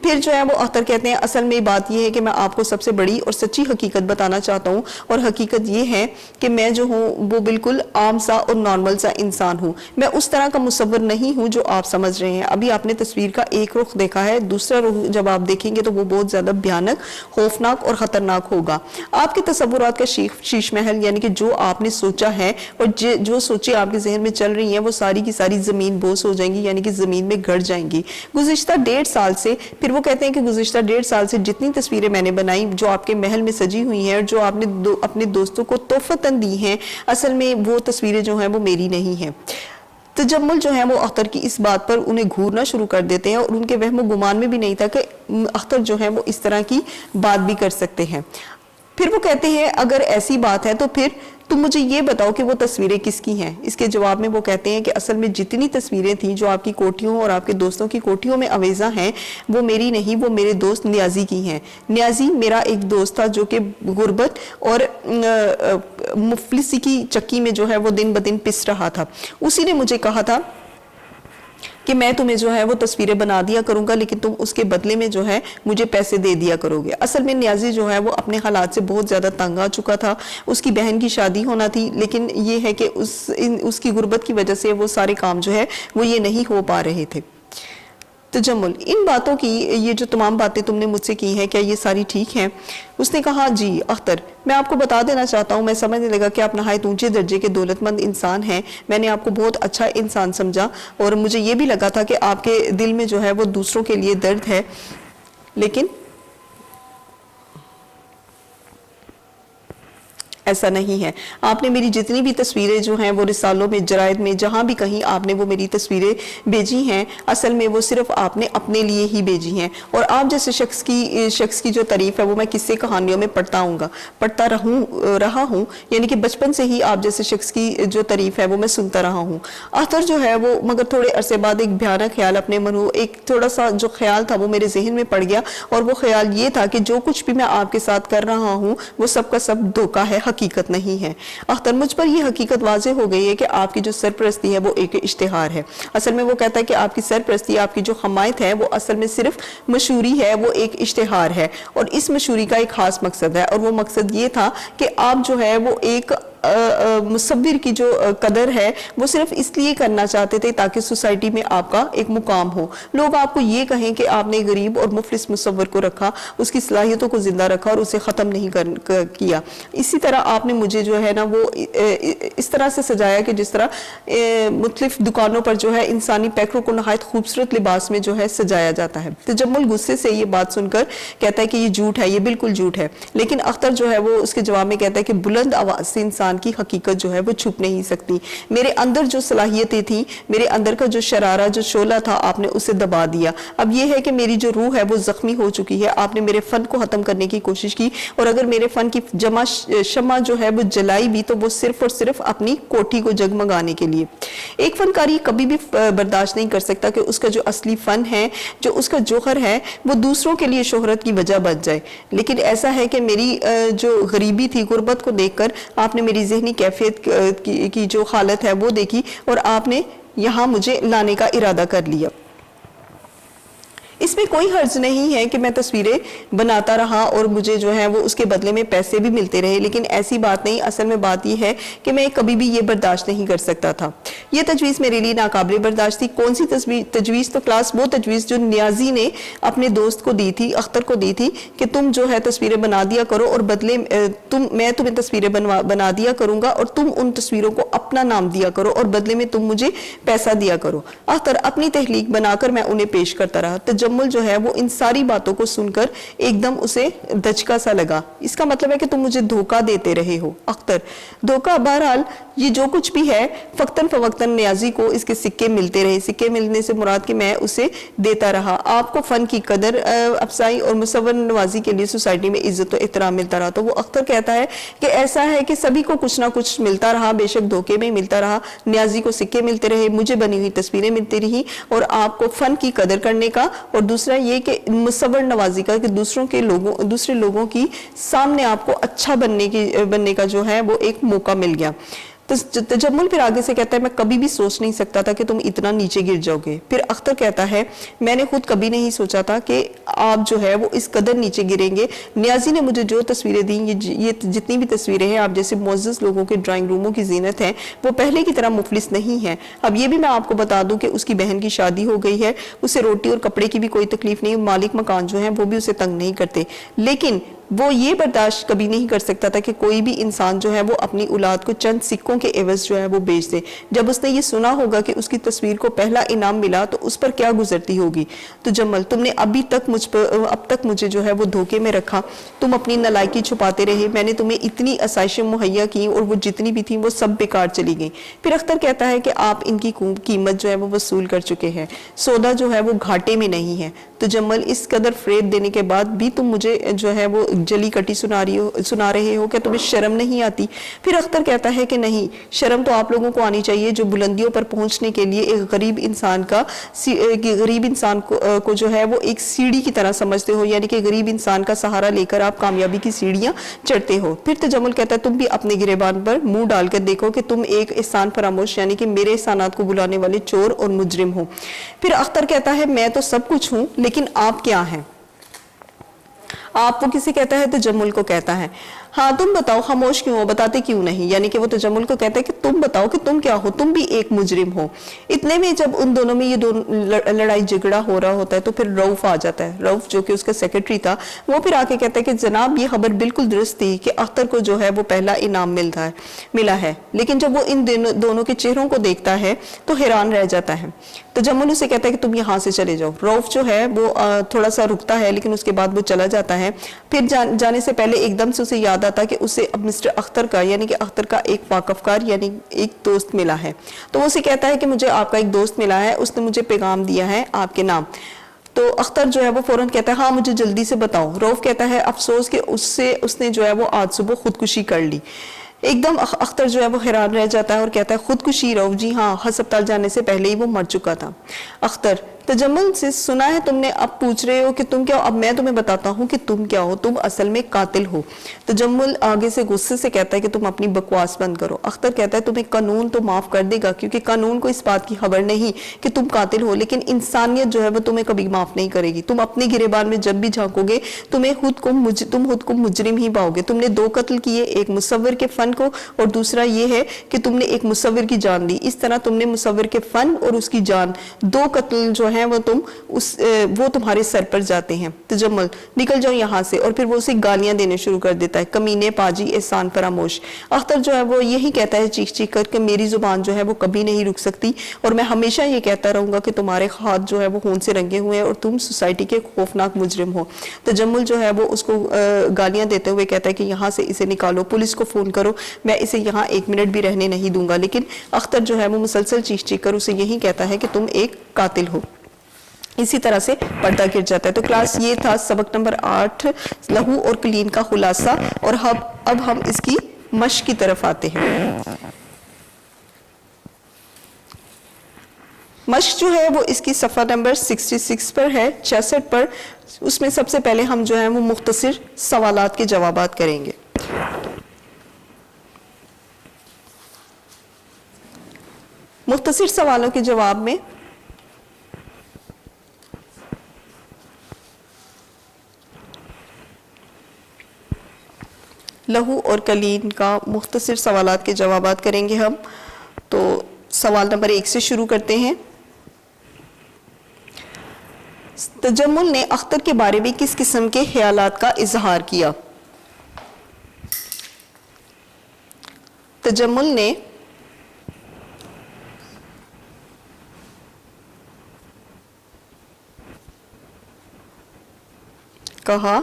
پھر جو ہے وہ اختر کہتے ہیں اصل میں بات یہ ہے کہ میں آپ کو سب سے بڑی اور سچی حقیقت بتانا چاہتا ہوں, اور حقیقت یہ ہے کہ میں جو ہوں وہ بالکل عام سا اور نارمل سا انسان ہوں, میں اس طرح کا مصور نہیں ہوں جو آپ سمجھ رہے ہیں. ابھی آپ نے تصویر کا ایک رخ دیکھا ہے, دوسرا رخ جب آپ دیکھیں گے تو وہ بہت زیادہ بھیانک, خوفناک اور خطرناک ہوگا. آپ کے تصورات کا شیش محل یعنی کہ جو آپ نے سوچا ہے اور جو سوچیں آپ کے ذہن میں چل رہی ہیں وہ ساری کی ساری زمین بوس ہو جائیں گی, یعنی کہ زمین میں گڑ جائیں گی. گزشتہ 1.5 سال سے, پھر وہ کہتے ہیں کہ گزشتہ 1.5 سال سے جتنی تصویریں میں نے بنائی جو آپ کے محل میں سجی ہوئی ہیں اور جو آپ نے اپنے دوستوں کو تحفتاً دی ہیں, اصل میں وہ تصویریں جو ہیں وہ میری نہیں ہیں. تجمل جو ہے وہ اختر کی اس بات پر انہیں گھورنا شروع کر دیتے ہیں اور ان کے وہم و گمان میں بھی نہیں تھا کہ اختر جو ہے وہ اس طرح کی بات بھی کر سکتے ہیں. پھر وہ کہتے ہیں اگر ایسی بات ہے تو پھر تم مجھے یہ بتاؤ کہ وہ تصویریں کس کی ہیں. اس کے جواب میں وہ کہتے ہیں کہ اصل میں جتنی تصویریں تھیں جو آپ کی کوٹھیوں اور آپ کے دوستوں کی کوٹھیوں میں آویزاں ہیں وہ میری نہیں, وہ میرے دوست نیازی کی ہیں. نیازی میرا ایک دوست تھا جو کہ غربت اور مفلسی کی چکی میں جو ہے وہ دن بدن پس رہا تھا. اسی نے مجھے کہا تھا کہ میں تمہیں جو ہے وہ تصویریں بنا دیا کروں گا لیکن تم اس کے بدلے میں جو ہے مجھے پیسے دے دیا کرو گے. اصل میں نیازی جو ہے وہ اپنے حالات سے بہت زیادہ تنگ آ چکا تھا. اس کی بہن کی شادی ہونا تھی لیکن یہ ہے کہ اس کی غربت کی وجہ سے وہ سارے کام جو ہے وہ یہ نہیں ہو پا رہے تھے. تجمل ان باتوں کی, یہ جو تمام باتیں تم نے مجھ سے کی ہیں کیا یہ ساری ٹھیک ہیں؟ اس نے کہا جی اختر, میں آپ کو بتا دینا چاہتا ہوں, میں سمجھنے لگا کہ آپ نہایت اونچے درجے کے دولت مند انسان ہیں. میں نے آپ کو بہت اچھا انسان سمجھا اور مجھے یہ بھی لگا تھا کہ آپ کے دل میں جو ہے وہ دوسروں کے لیے درد ہے, لیکن ایسا نہیں ہے. آپ نے میری جتنی بھی تصویریں جو ہیں وہ رسالوں میں, جرائد میں, جہاں بھی کہیں آپ نے وہ میری تصویریں بھیجی ہیں, اصل میں وہ صرف آپ نے اپنے لیے ہی بھیجی ہیں. اور آپ جیسے شخص کی جو تعریف ہے وہ میں قصے کہانیوں میں پڑھتا رہا ہوں, یعنی کہ بچپن سے ہی آپ جیسے شخص کی جو تعریف ہے وہ میں سنتا رہا ہوں. اختر جو ہے وہ مگر تھوڑے عرصے بعد ایک بھیانک خیال اپنے من ہو, ایک تھوڑا سا جو خیال تھا وہ میرے ذہن میں پڑ گیا, اور وہ خیال یہ تھا کہ جو کچھ بھی میں آپ کے ساتھ کر رہا ہوں وہ سب کا سب دھوکہ ہے, حقیقت نہیں ہے. اختر, مجھ پر یہ حقیقت واضح ہو گئی ہے کہ آپ کی جو سرپرستی ہے وہ ایک اشتہار ہے. اصل میں وہ کہتا ہے کہ آپ کی سرپرستی, آپ کی جو حمایت ہے وہ اصل میں صرف مشہوری ہے, وہ ایک اشتہار ہے, اور اس مشہوری کا ایک خاص مقصد ہے, اور وہ مقصد یہ تھا کہ آپ جو ہے وہ ایک مصور کی جو قدر ہے وہ صرف اس لیے کرنا چاہتے تھے تاکہ سوسائٹی میں آپ کا ایک مقام ہو. لوگ آپ کو یہ کہیں کہ آپ نے غریب اور مفلس مصور کو رکھا, اس کی صلاحیتوں کو زندہ رکھا اور اسے ختم نہیں کیا. اسی طرح آپ نے مجھے جو ہے نا وہ اس طرح سے سجایا کہ جس طرح مختلف دکانوں پر جو ہے انسانی پیکروں کو نہایت خوبصورت لباس میں جو ہے سجایا جاتا ہے. تجمل غصے سے یہ بات سن کر کہتا ہے کہ یہ جھوٹ ہے, یہ بالکل جھوٹ ہے. لیکن اختر جو ہے وہ اس کے جواب میں کہتا ہے کہ بلند آواز سے انسان کی حقیقت جو ہے وہ چھپ نہیں سکتی. میرے اندر جو صلاحیتیں تھیں, میرے اندر کا جو شرارہ, جو شعلہ تھا, آپ نے اسے دبا دیا. اب یہ ہے کہ میری جو روح ہے وہ زخمی ہو چکی ہے. آپ نے میرے فن کو ختم کرنے کی کوشش کی, اور اگر میرے فن کی شمع جو ہے وہ جلائی بھی تو وہ صرف اور صرف اپنی کوٹھی کو جگمگانے کے لیے. ایک فنکاری کبھی بھی برداشت نہیں کر سکتا کہ اس کا جو اصلی فن ہے, جو اس کا جوہر ہے, وہ دوسروں کے لیے شہرت کی وجہ بن جائے. لیکن ایسا ہے کہ میری جو غریبی تھی, غربت کو دیکھ کر آپ نے میری ذہنی کیفیت کی جو حالت ہے وہ دیکھی, اور آپ نے یہاں مجھے لانے کا ارادہ کر لیا. اس میں کوئی حرج نہیں ہے کہ میں تصویریں بناتا رہا اور مجھے جو ہے وہ اس کے بدلے میں پیسے بھی ملتے رہے, لیکن ایسی بات نہیں. اصل میں بات یہ ہے کہ میں کبھی بھی یہ برداشت نہیں کر سکتا تھا. یہ تجویز میرے لیے ناقابل برداشت تھی. کون سی تجویز؟ تو کلاس وہ تجویز جو نیازی نے اپنے دوست کو دی تھی, اختر کو دی تھی, کہ تم جو ہے تصویریں بنا دیا کرو اور بدلے میں تمہیں تصویریں بنا دیا کروں گا اور تم ان تصویروں کو اپنا نام دیا کرو اور بدلے میں تم مجھے پیسہ دیا کرو. اختر اپنی تحلیق بنا کر میں انہیں پیش کرتا رہا. تجمل جو ہے وہ ان ساری باتوں کو سن کر ایک دم اسے دھچکا سا لگا. اس کا مطلب ہے کہ تم مجھے دھوکہ دیتے رہے ہو. اختر, دھوکہ, بہرحال یہ جو کچھ بھی ہے فقتاً فوقتاً نیازی کو اس کے سکے ملتے رہے. سکے ملنے سے مراد کہ میں اسے دیتا رہا. آپ کو فن کی قدر افزائی اور مصور نوازی کے لیے سوسائٹی میں عزت و احترام ملتا رہا. تو وہ اختر کہتا ہے کہ ایسا ہے کہ سبھی کو کچھ نہ کچھ ملتا رہا, بے شک دھوکے میں ملتا رہا. نیازی کو سکے ملتے رہے, مجھے بنی ہوئی تصویریں ملتی رہی, اور آپ کو فن کی قدر کرنے کا اور دوسرا یہ کہ مصور نوازی کا، کہ دوسرے لوگوں کی سامنے آپ کو اچھا بننے کا جو ہے وہ ایک موقع مل گیا۔ تجمل پھر آگے سے کہتا ہے میں کبھی بھی سوچ نہیں سکتا تھا کہ تم اتنا نیچے گر جاؤ گے۔ پھر اختر کہتا ہے میں نے خود کبھی نہیں سوچا تھا کہ آپ جو ہے وہ اس قدر نیچے گریں گے۔ نیازی نے مجھے جو تصویریں دیں، یہ جتنی بھی تصویریں ہیں آپ جیسے معزز لوگوں کے ڈرائنگ روموں کی زینت ہیں، وہ پہلے کی طرح مفلس نہیں ہیں۔ اب یہ بھی میں آپ کو بتا دوں کہ اس کی بہن کی شادی ہو گئی ہے، اسے روٹی اور کپڑے کی بھی کوئی تکلیف نہیں، مالک مکان جو ہیں وہ بھی اسے تنگ نہیں کرتے، لیکن وہ یہ برداشت کبھی نہیں کر سکتا تھا کہ کوئی بھی انسان جو ہے وہ اپنی اولاد کو چند سکوں کے عوض جو ہے وہ بیچ دے۔ جب اس نے یہ سنا ہوگا کہ اس کی تصویر کو پہلا انعام ملا تو اس پر کیا گزرتی ہوگی۔ تو جمل تم نے اب تک مجھے جو ہے وہ دھوکے میں رکھا، تم اپنی نالائکی چھپاتے رہے، میں نے تمہیں اتنی آسائشیں مہیا کی اور وہ جتنی بھی تھیں وہ سب بیکار چلی گئیں۔ پھر اختر کہتا ہے کہ آپ ان کی قیمت جو ہے وہ وصول کر چکے ہیں، سودا جو ہے وہ گھاٹے میں نہیں ہے۔ تو جمل اس قدر فریب دینے کے بعد بھی تم مجھے جو ہے وہ جلی کٹی سنا رہے ہو کہ تمہیں شرم نہیں آتی۔ پھر اختر کہتا ہے کہ نہیں، شرم تو آپ لوگوں کو آنی چاہیے جو بلندیوں پر پہنچنے کے لیے ایک غریب انسان کو جو ہے وہ ایک سیڑھی کی طرح سمجھتے ہو، یعنی کہ غریب انسان کا سہارا لے کر آپ کامیابی کی سیڑھیاں چڑھتے ہو۔ پھر تجمل کہتا ہے تم بھی اپنے گریبان پر منہ ڈال کر دیکھو کہ تم ایک احسان فراموش یعنی کہ میرے احسانات کو بلانے والے چور اور مجرم ہو۔ پھر اختر کہتا ہے میں تو سب کچھ ہوں لیکن آپ کیا ہیں؟ آپ وہ کسے کہتا ہے؟ تجمل کو کہتا ہے۔ ہاں تم بتاؤ خاموش کیوں ہو، بتاتے کیوں نہیں؟ یعنی کہ وہ تجمل کو کہتا ہے کہ تم بتاؤ کہ تم کیا ہو، تم بھی ایک مجرم ہو۔ اتنے میں جب ان دونوں میں یہ لڑائی جھگڑا ہو رہا ہوتا ہے تو پھر رؤف آ جاتا ہے۔ رؤف جو کہ اس کا سیکرٹری تھا، وہ پھر آ کے کہتا ہے کہ جناب یہ خبر بالکل درست تھی کہ اختر کو جو ہے وہ پہلا انعام ملا ہے، لیکن جب وہ ان دونوں کے چہروں کو دیکھتا ہے تو حیران رہ جاتا ہے۔ تجمل اسے کہتا ہے کہ تم یہاں سے چلے جاؤ۔ رؤف جو ہے وہ تھوڑا سا رکتا ہے لیکن اس کے بعد وہ چلا جاتا ہے۔ پھر جانے سے پہلے ایک دم سے اسے یاد آتا کہ اسے اب مسٹر اختر کا یعنی کہ اختر کا ایک واقفکار یعنی ایک دوست ملا ہے، تو وہ اسے کہتا ہے کہ مجھے آپ کا ایک دوست ملا ہے، اس نے مجھے پیغام دیا ہے آپ کے نام۔ تو اختر جو ہے وہ فوراً کہتا ہے ہاں مجھے جلدی سے بتاؤ۔ رؤف کہتا ہے افسوس کہ اس نے جو ہے وہ آج صبح خودکشی کر لی۔ ایک دم اختر جو ہے وہ حیران رہ جاتا ہے اور کہتا ہے خودکشی؟ رؤف جی ہاں، ہسپتال جانے سے پہلے ہی وہ مر چکا تھا۔ اختر تجمل سے سنا ہے تم نے، اب پوچھ رہے ہو کہ تم کیا ہو؟ اب میں تمہیں بتاتا ہوں کہ تم کیا ہو، تم اصل میں قاتل ہو۔ تجمل آگے سے غصے سے کہتا ہے کہ تم اپنی بکواس بند کرو۔ اختر کہتا ہے تمہیں قانون تو معاف کر دے گا کیونکہ قانون کو اس بات کی خبر نہیں کہ تم قاتل ہو، لیکن انسانیت جو ہے وہ تمہیں کبھی معاف نہیں کرے گی۔ تم اپنے گریبان میں جب بھی جھانکو گے تم خود کو مجرم ہی پاؤ گے۔ تم نے 2 قتل کیے، ایک مصور کے فن کو اور دوسرا یہ ہے کہ تم نے ایک مصور کی جان دی۔ اس طرح تم نے مصور کے فن اور اس کی جان، 2 قتل جو ہیں وہ تمہارے سر پر جاتے ہیں۔ تجمل نکل جاؤ یہاں سے، اور پھر وہ اسے گالیاں دینے شروع کر دیتا ہے، کمینے، پاجی، احسان فراموش۔ اختر جو ہے وہ یہی کہتا ہے چیخ چیخ کر کہ میری زبان جو ہے وہ کبھی نہیں رک سکتی اور میں ہمیشہ یہ کہتا رہوں گا کہ تمہارے ہاتھ جو ہے وہ خون سے رنگے ہوئے ہیں اور تم سوسائٹی کے خوفناک مجرم ہو۔ تجمل جو ہے وہ اس کو گالیاں دیتے ہوئے کہتا ہے کہ یہاں سے اسے نکالو، پولیس کو فون کرو، میں اسے یہاں 1 منٹ بھی رہنے نہیں دوں گا۔ لیکن اختر جو ہے وہ مسلسل چیخ چیخ کر اسے یہی کہتا ہے کہ تم ایک قاتل ہو۔ اسی طرح سے پردہ گر جاتا ہے۔ تو کلاس یہ تھا سبق نمبر 8 لہو اور کلین کا خلاصہ، اور اب ہم اس کی مشق کی طرف آتے ہیں۔ مشق جو ہے وہ اس کی صفحہ نمبر 66 پر ہے، 66 پر۔ اس میں سب سے پہلے ہم جو ہیں وہ مختصر سوالات کے جوابات کریں گے۔ مختصر سوالوں کے جواب میں لہو اور کلین کا مختصر سوالات کے جوابات کریں گے ہم۔ تو سوال نمبر 1 سے شروع کرتے ہیں۔ تجمل نے اختر کے بارے میں کس قسم کے خیالات کا اظہار کیا؟ تجمل نے کہا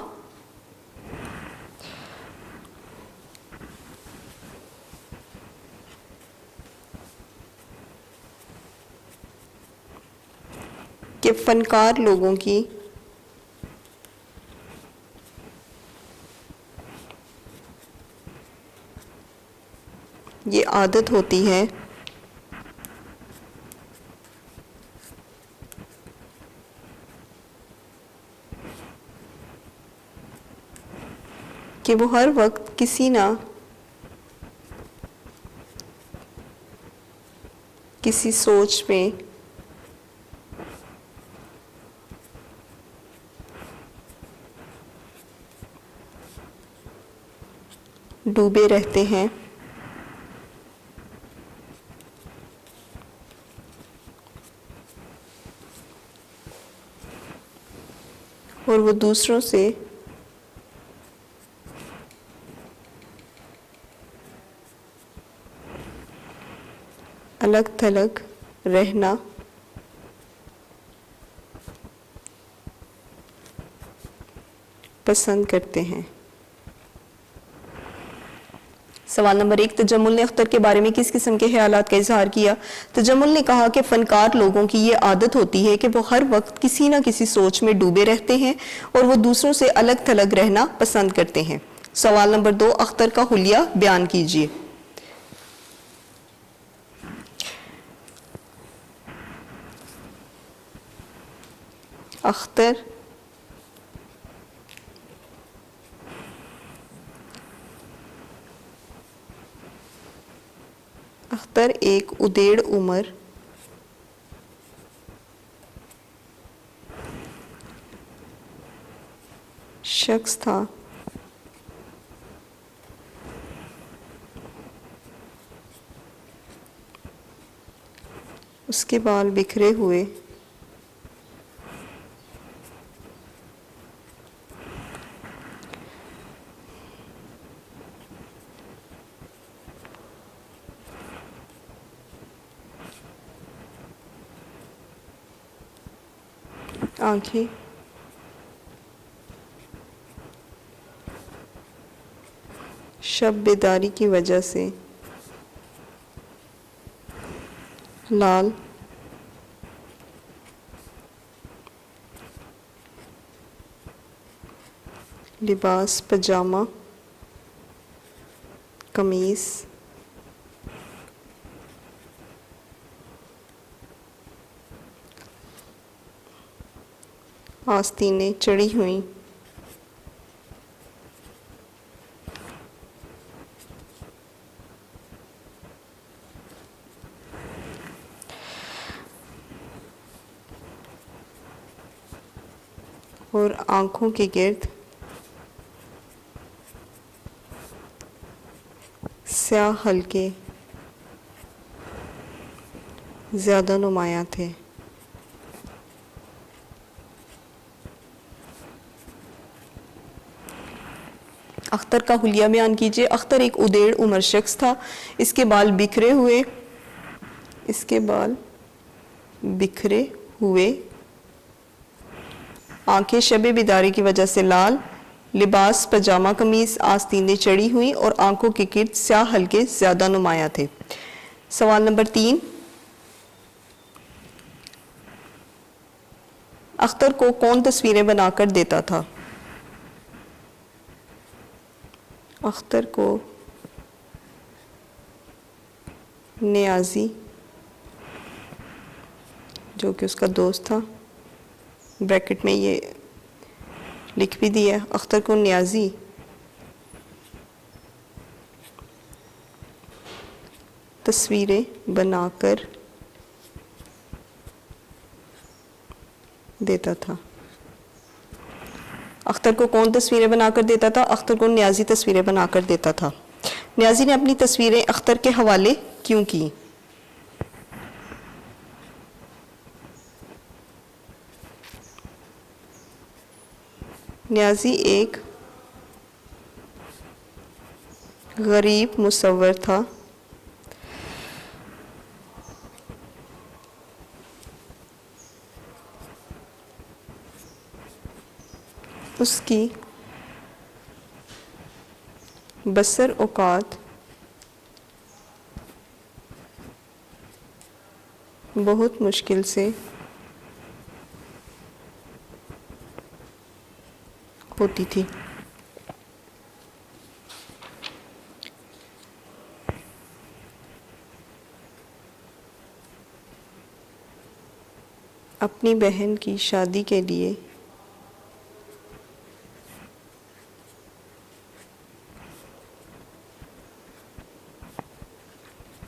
کہ فنکار لوگوں کی یہ عادت ہوتی ہے کہ وہ ہر وقت کسی نہ کسی سوچ میں ڈوبے رہتے ہیں اور وہ دوسروں سے الگ تھلگ رہنا پسند کرتے ہیں۔ سوال نمبر 1، تجمل نے اختر کے بارے میں کس قسم کے خیالات کا اظہار کیا؟ تجمل نے کہا کہ فنکار لوگوں کی یہ عادت ہوتی ہے کہ وہ ہر وقت کسی نہ کسی سوچ میں ڈوبے رہتے ہیں اور وہ دوسروں سے الگ تھلگ رہنا پسند کرتے ہیں۔ سوال نمبر 2، اختر کا حلیہ بیان کیجیے۔ اختر ایک ادیڑ عمر شخص تھا اس کے بال بکھرے ہوئے آنکھیں شب بیداری کی وجہ سے لال لباس پجامہ قمیص آستینیں چڑھی ہوئیں اور آنکھوں کے گرد سیاہ حلقے زیادہ نمایاں تھے۔ اختر کا حلیہ بیان کیجیے۔ اختر ایک ادیڑ عمر شخص تھا، اس کے بال بکھرے ہوئے، آنکھیں شب بیداری کی وجہ سے لال، لباس پجامہ قمیص آستینیں چڑھی ہوئی اور آنکھوں کے گرد سیاہ حلقے زیادہ نمایاں تھے۔ سوال نمبر 3، اختر کو کون تصویریں بنا کر دیتا تھا؟ اختر کو نیازی، جو کہ اس کا دوست تھا، بریکٹ میں یہ لکھ بھی دیا، اختر کو نیازی تصویریں بنا کر دیتا تھا۔ اختر کو کون تصویریں بنا کر دیتا تھا؟ اختر کو نیازی تصویریں بنا کر دیتا تھا۔ نیازی نے اپنی تصویریں اختر کے حوالے کیوں کی؟ نیازی ایک غریب مصور تھا، اس کی بسر اوقات بہت مشکل سے ہوتی تھی۔ اپنی بہن کی شادی کے لیے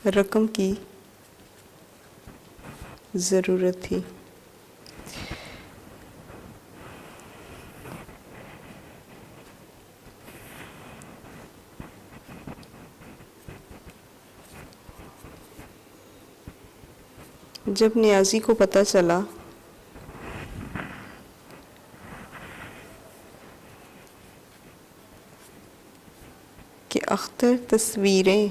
رقم کی ضرورت تھی. جب نیازی کو پتہ چلا کہ اختر تصویریں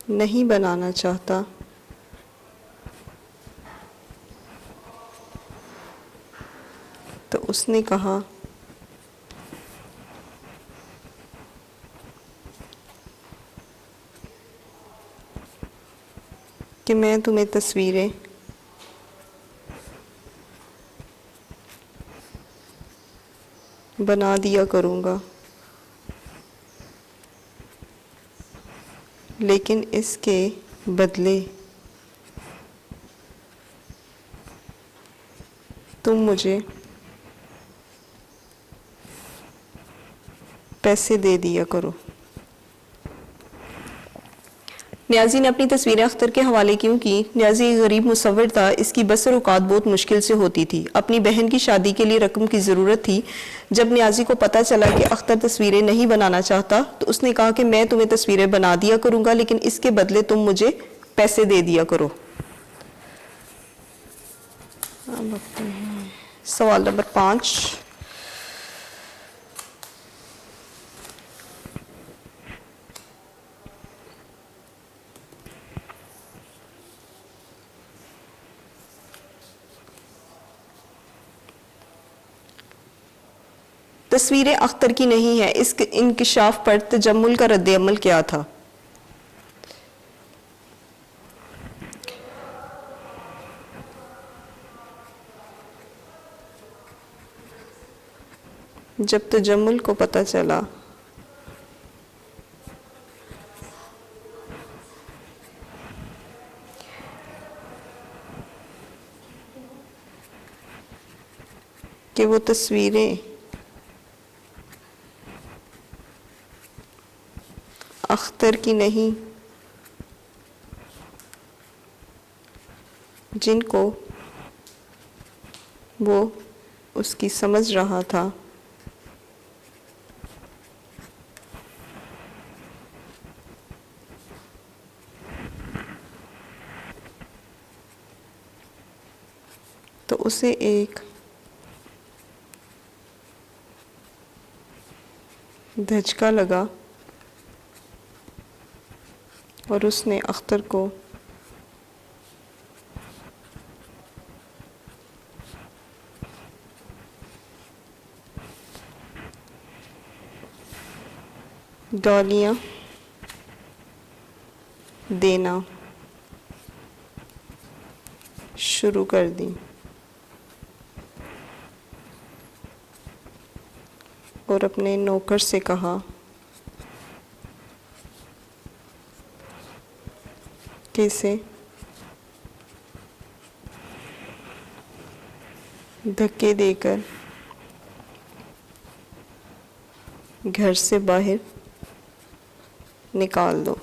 نہیں بنانا چاہتا تو اس نے کہا کہ میں تمہیں تصویریں بنا دیا کروں گا، لیکن اس کے بدلے تم مجھے پیسے دے دیا کرو. نیازی نے اپنی تصویریں اختر کے حوالے کیوں کی؟ نیازی ایک غریب مصور تھا، اس کی بسر اوقات بہت مشکل سے ہوتی تھی. اپنی بہن کی شادی کے لیے رقم کی ضرورت تھی. جب نیازی کو پتہ چلا کہ اختر تصویریں نہیں بنانا چاہتا تو اس نے کہا کہ میں تمہیں تصویریں بنا دیا کروں گا، لیکن اس کے بدلے تم مجھے پیسے دے دیا کرو. سوال نمبر 5. تصویریں اختر کی نہیں ہیں، اس کے انکشاف پر تجمل کا رد عمل کیا تھا؟ جب تجمل کو پتہ چلا کہ وہ تصویریں اختر کی نہیں جن کو وہ اس کی سمجھ رہا تھا، تو اسے ایک دھچکا لگا اور اس نے اختر کو گالیاں دینا شروع کر دی اور اپنے نوکر سے کہا کہ اسے دھکے دے کر گھر سے باہر نکال دو.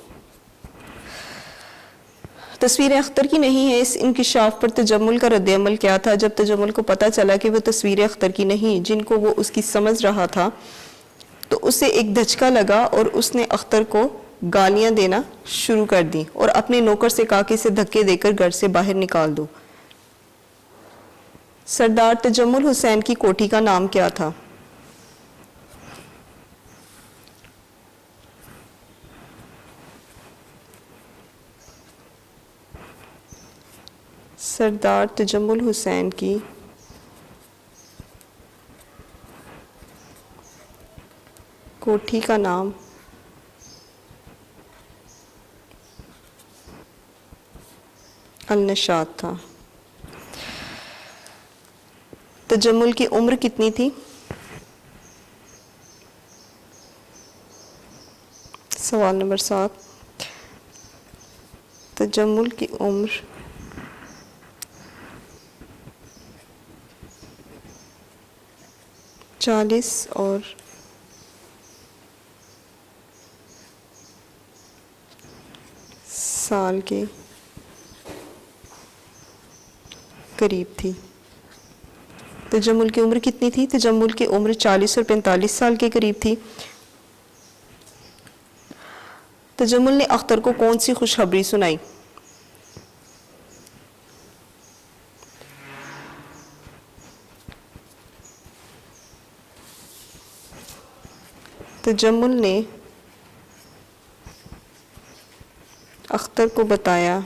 تصویریں اختر کی نہیں ہیں، اس انکشاف پر تجمل کا رد عمل کیا تھا؟ جب تجمل کو پتہ چلا کہ وہ تصویریں اختر کی نہیں جن کو وہ اس کی سمجھ رہا تھا تو اسے ایک دھچکا لگا اور اس نے اختر کو گالیاں دینا شروع کر دی اور اپنے نوکر سے کہا کہ اسے دھکے دے کر گھر سے باہر نکال دو. سردار تجمل حسین کی کوٹھی کا نام کیا تھا؟ سردار تجمل حسین کی کوٹھی کا نام النشاط تھا. تجمل کی عمر کتنی تھی؟ سوال نمبر 7. تجمل کی عمر 40 اور سال کے قریب تھی. تجمل کی عمر کتنی تھی؟ تجمل کی عمر 40 اور 45 سال کے قریب تھی. تجمل نے اختر کو کون سی خوشخبری سنائی؟ تجمل نے اختر کو بتایا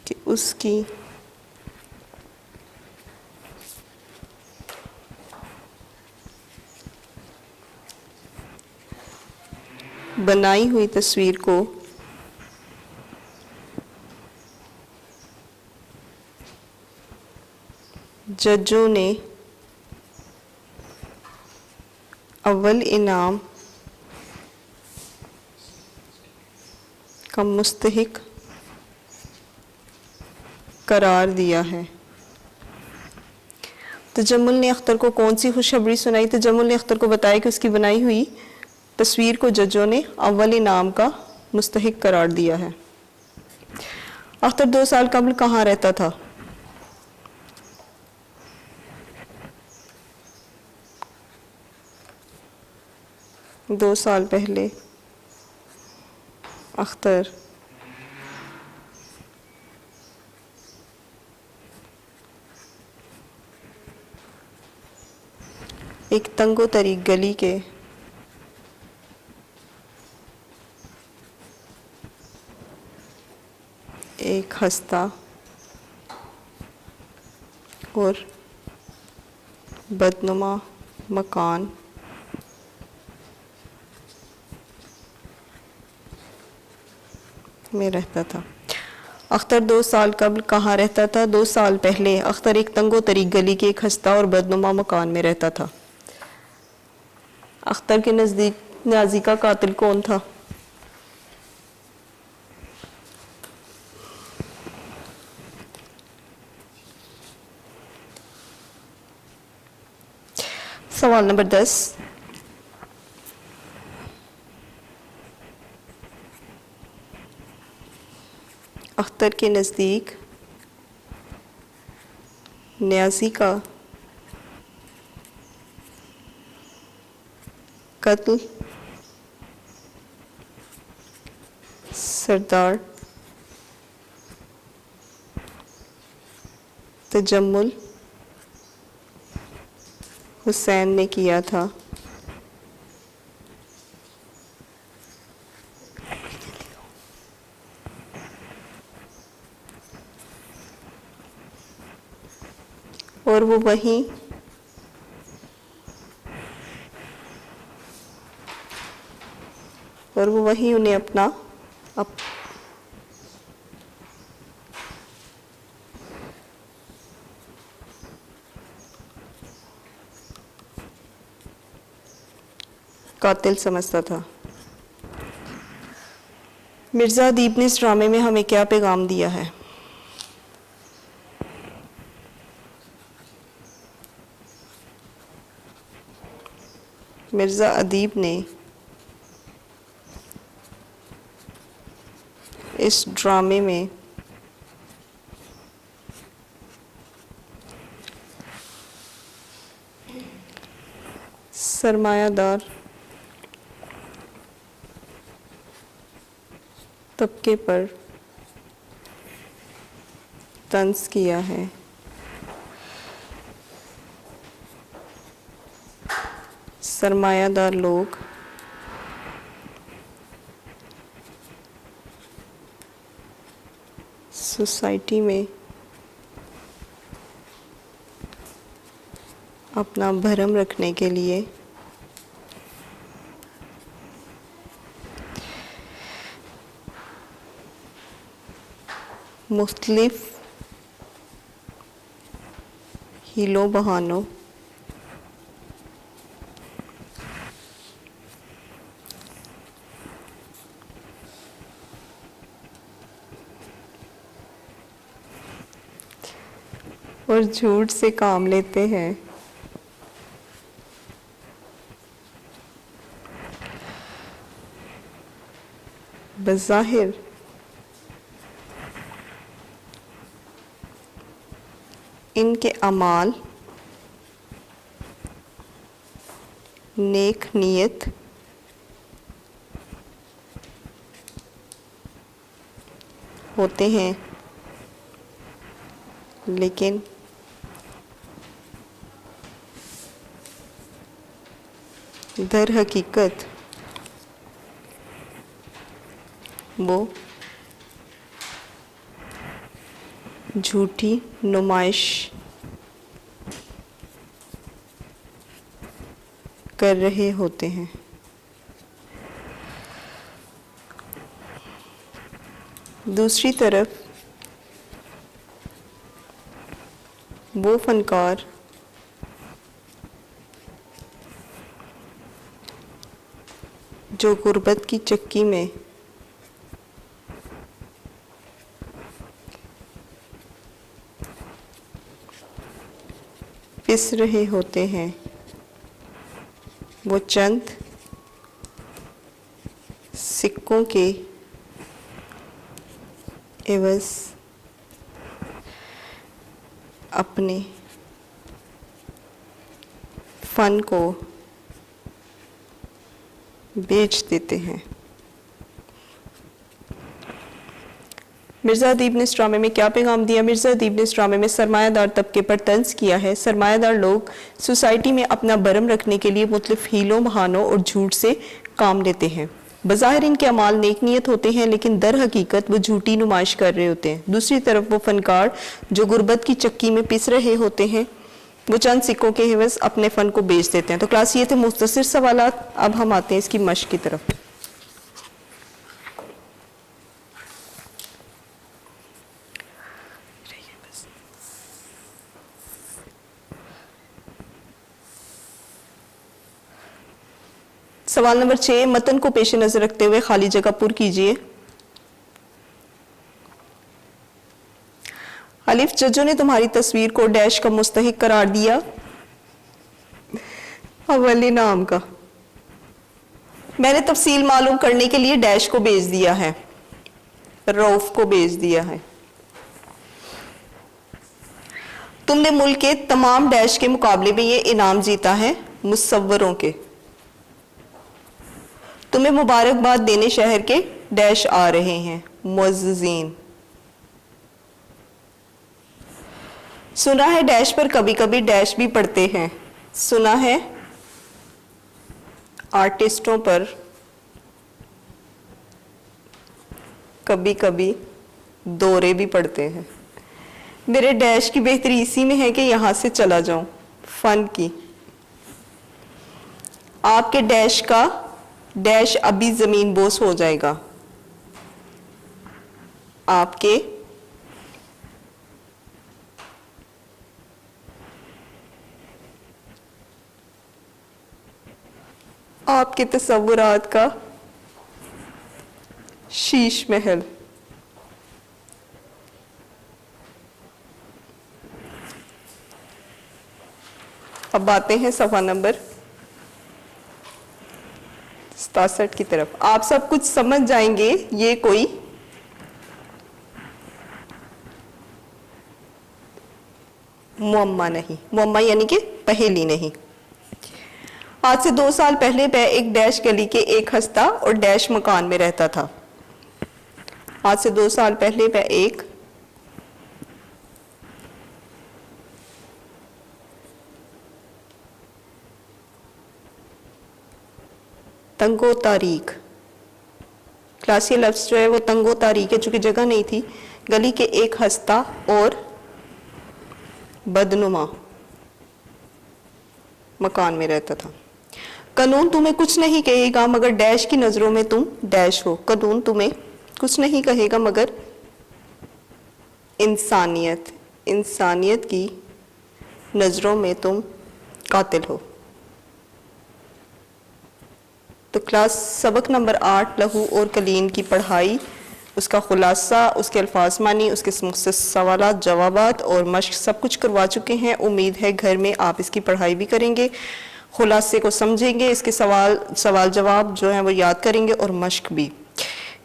کہ اس کی بنائی ہوئی تصویر کو ججوں نے اول انعام کا مستحق قرار دیا ہے. تجمل نے اختر کو کون سی خوشخبری سنائی؟ تجمل نے اختر کو بتایا کہ اس کی بنائی ہوئی تصویر کو ججوں نے اول انعام کا مستحق قرار دیا ہے. اختر 2 سال قبل کہاں رہتا تھا؟ دو سال پہلے اختر ایک تنگ و تریک گلی کے ایک خستہ اور بدنما مکان میں رہتا تھا. اختر 2 سال قبل کہاں رہتا تھا؟ 2 سال پہلے اختر ایک تنگ و تریک گلی کے ایک خستہ اور بدنما مکان میں رہتا تھا. اختر کے نزدیک نیازی کا قاتل کون تھا؟ سوال نمبر 10. اختر کے نزدیک نیازی کا قتل سردار تجمل حسین نے کیا تھا. اور وہ وہیں انہیں اپنا قاتل سمجھتا تھا. مرزا ادیب نے اس ڈرامے میں ہمیں کیا پیغام دیا ہے؟ مرزا ادیب نے اس ڈرامے میں سرمایہ دار طبقے پر طنز کیا ہے. سرمایہ دار لوگ سوسائٹی میں اپنا بھرم رکھنے کے لیے مختلف ہیلوں بہانوں اور جھوٹ سے کام لیتے ہیں. بظاہر ان کے اعمال نیک نیت ہوتے ہیں، لیکن در حقیقت وہ جھوٹی نمائش کر رہے ہوتے ہیں۔ دوسری طرف وہ فنکار جو غربت کی چکی میں پس رہے ہوتے ہیں، وہ چند سکوں کے عوض اپنے فن کو بیچ دیتے ہیں۔ مرزا ادیب نے اس ڈرامے میں کیا پیغام دیا؟ مرزا ادیب نے اس ڈرامے میں سرمایہ دار طبقے پر طنز کیا ہے۔ سرمایہ دار لوگ سوسائٹی میں اپنا برم رکھنے کے لیے مختلف ہیلوں، بہانوں اور جھوٹ سے کام لیتے ہیں۔ بظاہر ان کے اعمال نیک نیت ہوتے ہیں، لیکن در حقیقت وہ جھوٹی نمائش کر رہے ہوتے ہیں۔ دوسری طرف وہ فنکار جو غربت کی چکی میں پس رہے ہوتے ہیں، وہ چند سکوں کے عوض اپنے فن کو بیچ دیتے ہیں۔ تو کلاس یہ تھے مختصر سوالات، اب ہم آتے ہیں اس کی مشق کی طرف۔ سوال نمبر 6، متن کو پیش نظر رکھتے ہوئے خالی جگہ پر کیجئے۔ الف، ججوں نے تمہاری تصویر کو ڈیش کا مستحق قرار دیا۔ اولی نام کا۔ میں نے تفصیل معلوم کرنے کے لیے ڈیش کو بھیج دیا ہے، روف کو بھیج دیا ہے۔ تم نے ملک کے تمام ڈیش کے مقابلے میں یہ انعام جیتا ہے، مصوروں کے۔ تمہیں مبارکباد دینے شہر کے ڈیش آ رہے ہیں، معززین۔ سنا ہے ڈیش پر کبھی کبھی ڈیش بھی پڑتے ہیں۔ سنا ہے آرٹسٹوں پر کبھی کبھی دورے بھی پڑتے ہیں۔ میرے ڈیش کی بہتری اسی میں ہے کہ یہاں سے چلا جاؤں، فن کی۔ آپ کے ڈیش کا ڈیش ابھی زمین بوس ہو جائے گا۔ آپ کے تصورات کا شیش محل۔ اب آتے ہیں صفحہ نمبر 67 کی طرف۔ آپ سب کچھ سمجھ جائیں گے، یہ کوئی معمہ نہیں، معمہ یعنی کہ پہیلی نہیں۔ آج سے 2 سال پہلے میں ایک ڈیش گلی کے ایک ہستہ اور ڈیش مکان میں رہتا تھا۔ آج سے 2 سال پہلے میں ایک تنگو تاریک، کلاسی لفظ جو ہے وہ تنگو تاریک ہے، چونکہ جگہ نہیں تھی، گلی کے ایک ہستہ اور بدنما مکان میں رہتا تھا۔ قانون تمہیں کچھ نہیں کہے گا مگر ڈیش کی نظروں میں تم ڈیش ہو۔ قانون تمہیں کچھ نہیں کہے گا مگر انسانیت کی نظروں میں تم قاتل ہو۔ تو کلاس سبق نمبر 8 لہو اور کلین کی پڑھائی، اس کا خلاصہ، اس کے الفاظ معنی، اس کے مختصر سوالات، جوابات اور مشق سب کچھ کروا چکے ہیں۔ امید ہے گھر میں آپ اس کی پڑھائی بھی کریں گے، خلاصے کو سمجھیں گے، اس کے سوال جواب جو ہیں وہ یاد کریں گے اور مشق بھی۔